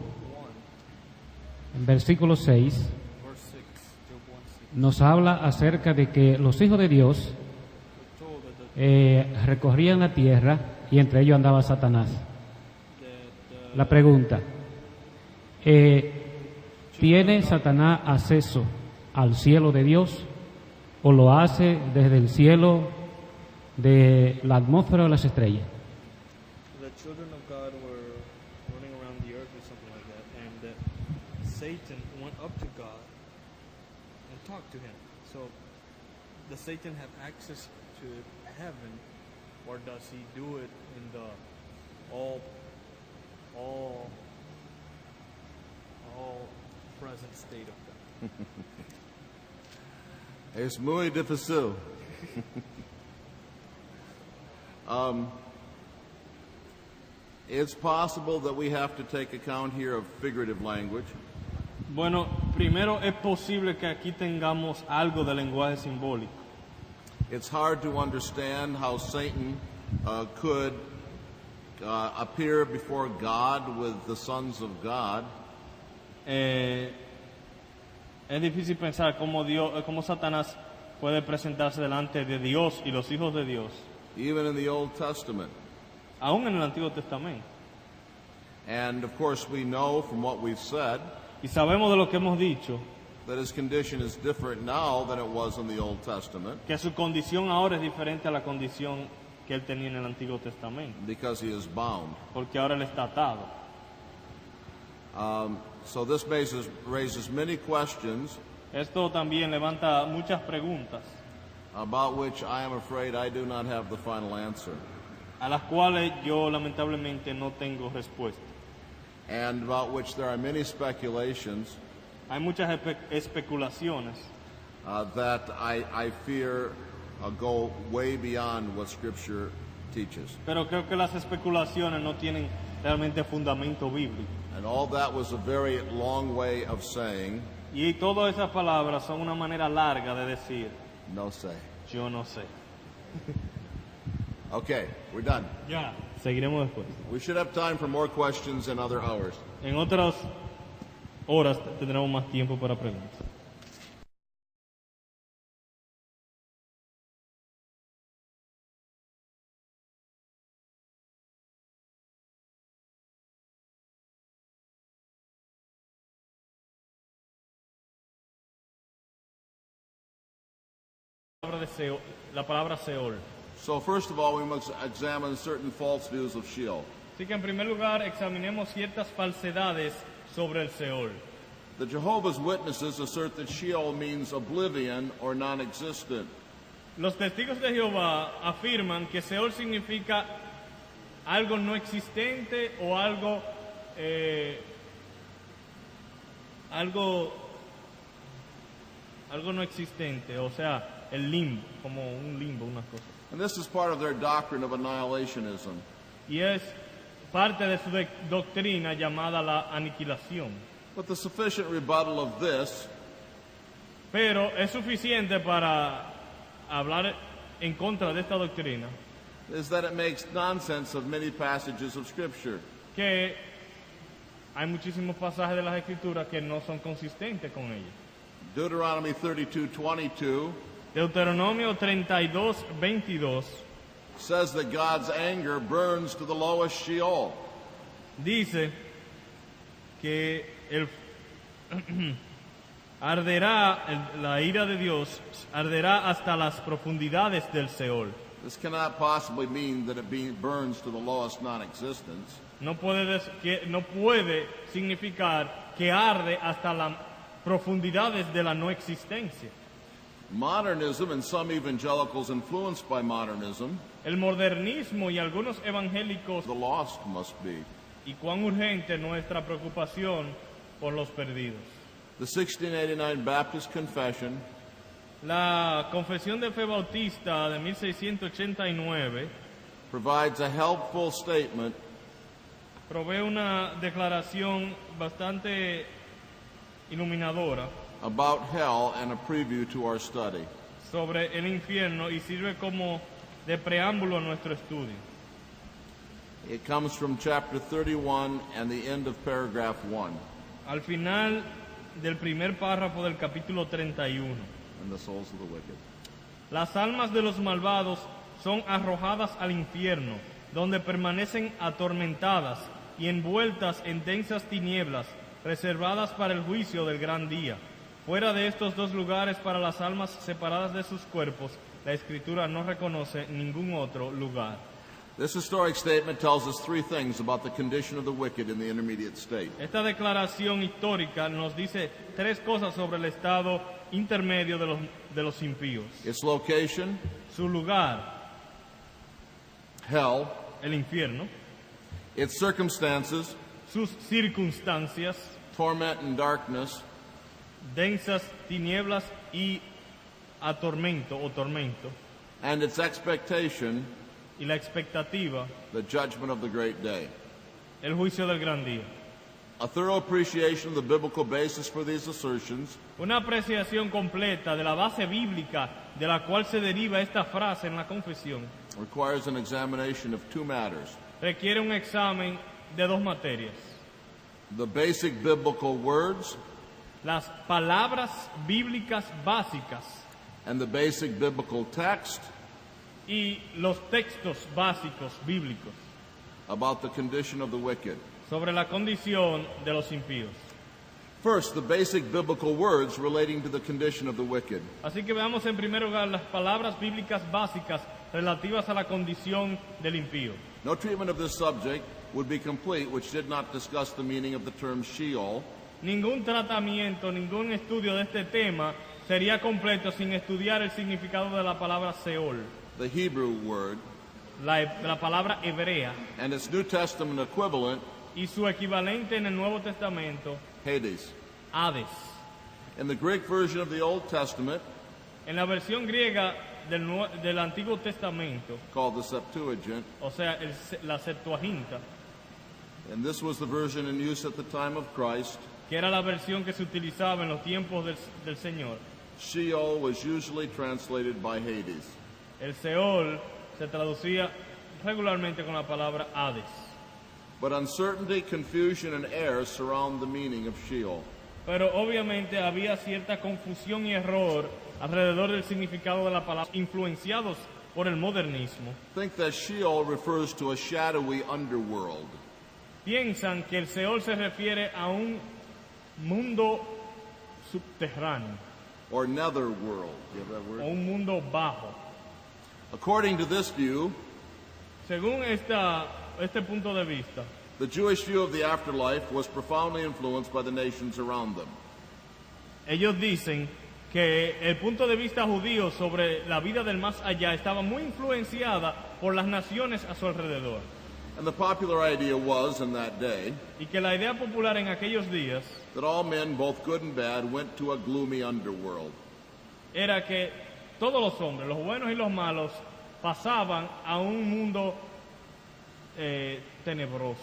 G: en versículo 6, nos habla acerca de que los hijos de Dios recorrían la tierra y entre ellos andaba Satanás. La pregunta, ¿tiene Satanás acceso al cielo de Dios o lo hace desde el cielo de la atmósfera o las estrellas?
B: The children of God were running around Satan went up to God and talked to him. So, does Satan have access to heaven, or does he do it in the all present state of God?
A: Es muy difícil. It's possible that we have to take account here of figurative language.
B: Bueno, primero es posible que aquí tengamos algo de lenguaje simbólico.
A: It's hard to understand how Satan could appear before God with the sons of God.
B: Es difícil pensar cómo Satanás puede presentarse delante de Dios y los hijos de Dios,
A: Even in the Old Testament.
B: aún en el Antiguo Testamento.
A: And of course we know from what we've said
B: Y sabemos de lo que hemos dicho,
A: that his condition is different now than it was in the Old Testament
B: que su condición ahora es diferente a la condición que él tenía en el Antiguo Testamento,
A: because he is bound.
B: porque ahora él está atado.
A: So this raises many questions
B: Esto también levanta muchas preguntas,
A: about which I am afraid I do not have the final answer,
B: a las cuales yo lamentablemente no tengo respuesta.
A: and about which there are many speculations
B: Hay muchas especulaciones
A: that I fear go way beyond what Scripture teaches.
B: pero creo que las especulaciones no tienen realmente fundamento bíblico.
A: And all that was a very long way of saying,
B: Y todas esas palabras son una manera larga de decir,
A: no say.
B: yo no sé.
A: Okay, we're done.
B: Ya, seguiremos después.
A: We should have time for more questions in other hours.
B: En otras horas tendremos más tiempo para preguntas. La palabra Seol.
A: So first of all, we must examine certain false views of Sheol.
B: Así que en primer lugar examinemos ciertas falsedades sobre el Seol.
A: The Jehovah's Witnesses assert that Sheol means oblivion or non-existent.
B: Los testigos de Jehová afirman que Seol significa algo no existente o algo no existente, o sea, el limbo, como un limbo, una cosa.
A: And this is part of their doctrine of annihilationism.
B: Y es parte de su doctrina llamada la aniquilación.
A: But the sufficient rebuttal of this
B: Pero es suficiente para hablar en contra de esta doctrina
A: is that it makes nonsense of many passages of Scripture.
B: que hay muchísimos pasajes de las Escrituras que no son consistentes con ella.
A: Deuteronomy 32:22
B: Deuteronomio 32:22
A: says that God's anger burns to the lowest Sheol.
B: dice que la ira de Dios arderá hasta las profundidades del Seol.
A: This cannot possibly mean that it burns to the lowest non-existence.
B: No puede significar que arde hasta las profundidades de la no existencia.
A: Modernism and some evangelicals influenced by modernism,
B: El modernismo y algunos evangélicos,
A: the lost must be.
B: y cuán urgente nuestra preocupación por los perdidos.
A: The 1689 Baptist Confession
B: La Confesión de Fe Bautista de 1689
A: provides a helpful statement
B: provee una declaración bastante iluminadora
A: about hell and a preview to our study.
B: sobre el infierno y sirve como de preámbulo a nuestro estudio.
A: It comes from chapter 31 and the end of paragraph 1.
B: Al final del primer párrafo del capítulo 31.
A: And the souls of the wicked.
B: Las almas de los malvados son arrojadas al infierno, donde permanecen atormentadas y envueltas en densas tinieblas, reservadas para el juicio del gran día. Fuera de estos dos lugares para las almas separadas de sus cuerpos, la Escritura no reconoce ningún otro lugar.
A: This historic statement tells us three things about the condition of the wicked in the intermediate state.
B: Esta declaración histórica nos dice tres cosas sobre el estado intermedio de los impíos.
A: Its location,
B: Su lugar,
A: hell,
B: el infierno.
A: its circumstances,
B: Sus circunstancias,
A: torment and darkness,
B: densas tinieblas y atormento o tormento.
A: and its expectation,
B: Y la expectativa,
A: the judgment of the great day.
B: el juicio del gran día.
A: A thorough appreciation of the biblical basis for these assertions
B: Una apreciación completa de la base bíblica de la cual se deriva esta frase en la confesión
A: requires an examination of two matters:
B: requiere un examen de dos materias.
A: the basic biblical words
B: Las palabras bíblicas básicas
A: and the basic biblical text
B: y los textos básicos bíblicos
A: about the condition of the wicked.
B: sobre la condición de los impíos.
A: First, the basic biblical words relating to the condition of the wicked.
B: Así que veamos en primer lugar las palabras bíblicas básicas relativas a la condición del impío.
A: No treatment of this subject would be complete which did not discuss the meaning of the term Sheol,
B: Ningún tratamiento, ningún estudio de este tema sería completo sin estudiar el significado de la palabra Seol,
A: the Hebrew word,
B: la palabra hebrea,
A: and its New Testament equivalent,
B: y su equivalente en el Nuevo Testamento,
A: Hades.
B: Hades.
A: In the Greek version of the Old Testament,
B: En la versión griega del Antiguo Testamento,
A: called the Septuagint,
B: o sea, la Septuaginta,
A: and this was the version in use at the time of Christ,
B: que era la versión que se utilizaba en los tiempos del Señor,
A: Sheol was usually translated by Hades.
B: el Seol se traducía regularmente con la palabra Hades.
A: But uncertainty, confusion, and error surround the meaning of Sheol.
B: Pero obviamente había cierta confusión y error alrededor del significado de la palabra, influenciados por el modernismo.
A: Think that Sheol refers to a shadowy underworld.
B: Piensan que el Seol se refiere a un mundo subterráneo
A: Or netherworld. You have that
B: o
A: word?
B: un mundo bajo.
A: According to this view,
B: Según este punto de vista,
A: the Jewish view of the afterlife was profoundly influenced by the nations around them.
B: ellos dicen que el punto de vista judío sobre la vida del más allá estaba muy influenciada por las naciones a su alrededor.
A: And the popular idea was, in that day,
B: Y que la idea popular en aquellos días
A: that all men, both good and bad, went to a gloomy underworld.
B: era que todos los hombres, los buenos y los malos, pasaban a un mundo tenebroso.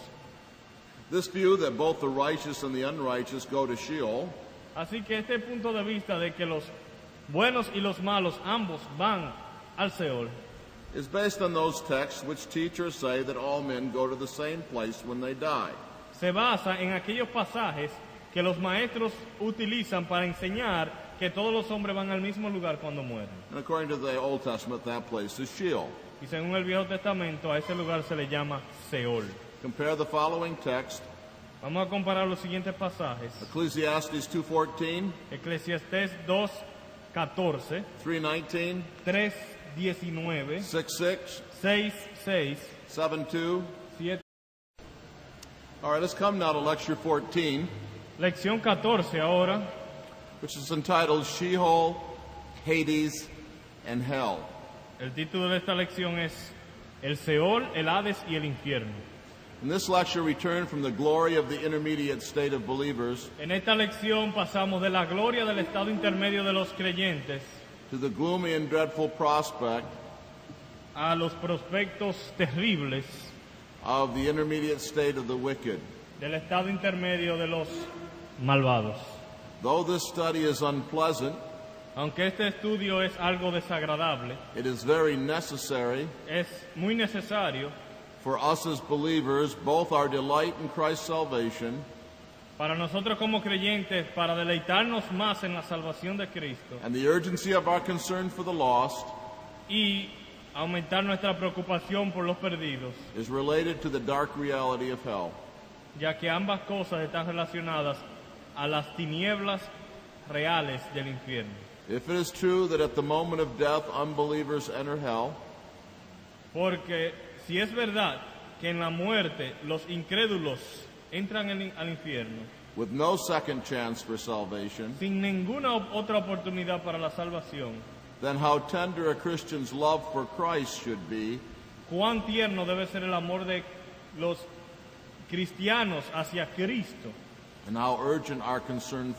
A: This view that both the righteous and the unrighteous go to Sheol
B: Así que este punto de vista de que los buenos y los malos ambos van al Seol
A: is based on those texts which teach or say that all men go to the same place when they die.
B: se basa en aquellos pasajes que los maestros utilizan para enseñar que todos los hombres van al mismo lugar cuando mueren.
A: And according to the Old Testament, that place is Sheol.
B: Y según el Viejo Testamento, a ese lugar se le llama Seol.
A: Compare the following text,
B: Vamos a comparar los siguientes pasajes.
A: Ecclesiastes 2:14,
B: Eclesiastés 2:14,
A: 3:19,
B: 3:19,
A: 6:6,
B: 6:6,
A: 7:2.
B: 7.
A: All right, let's come now to lecture 14,
B: Lección 14 ahora,
A: which is entitled Sheol, Hades, and Hell.
B: el título de esta lección es El Seol, el Hades y el Infierno.
A: In this lecture, we turn from the glory of the intermediate state of believers
B: En esta lección pasamos de la gloria del estado intermedio de los creyentes
A: to the gloomy and dreadful prospect
B: a los prospectos terribles
A: of the intermediate state of the wicked.
B: del estado intermedio de los malvados.
A: Though this study is unpleasant,
B: Aunque este estudio es algo desagradable,
A: it is very necessary
B: es muy necesario
A: for us as believers, both our delight in Christ's salvation
B: para nosotros como creyentes, para deleitarnos más en la salvación de Cristo
A: and the urgency of our concern for the lost
B: y aumentar nuestra preocupación por los perdidos,
A: is related to the dark reality of hell.
B: ya que ambas cosas están relacionadas a las tinieblas reales del infierno.
A: If it is true that at the moment of death unbelievers enter hell,
B: Porque si es verdad que en la muerte los incrédulos entran al infierno,
A: with no second chance for salvation,
B: sin ninguna otra oportunidad para la salvación,
A: then how tender a Christian's love for Christ should be,
B: cuán tierno debe ser el amor de los cristianos hacia Cristo,
A: and how urgent our concern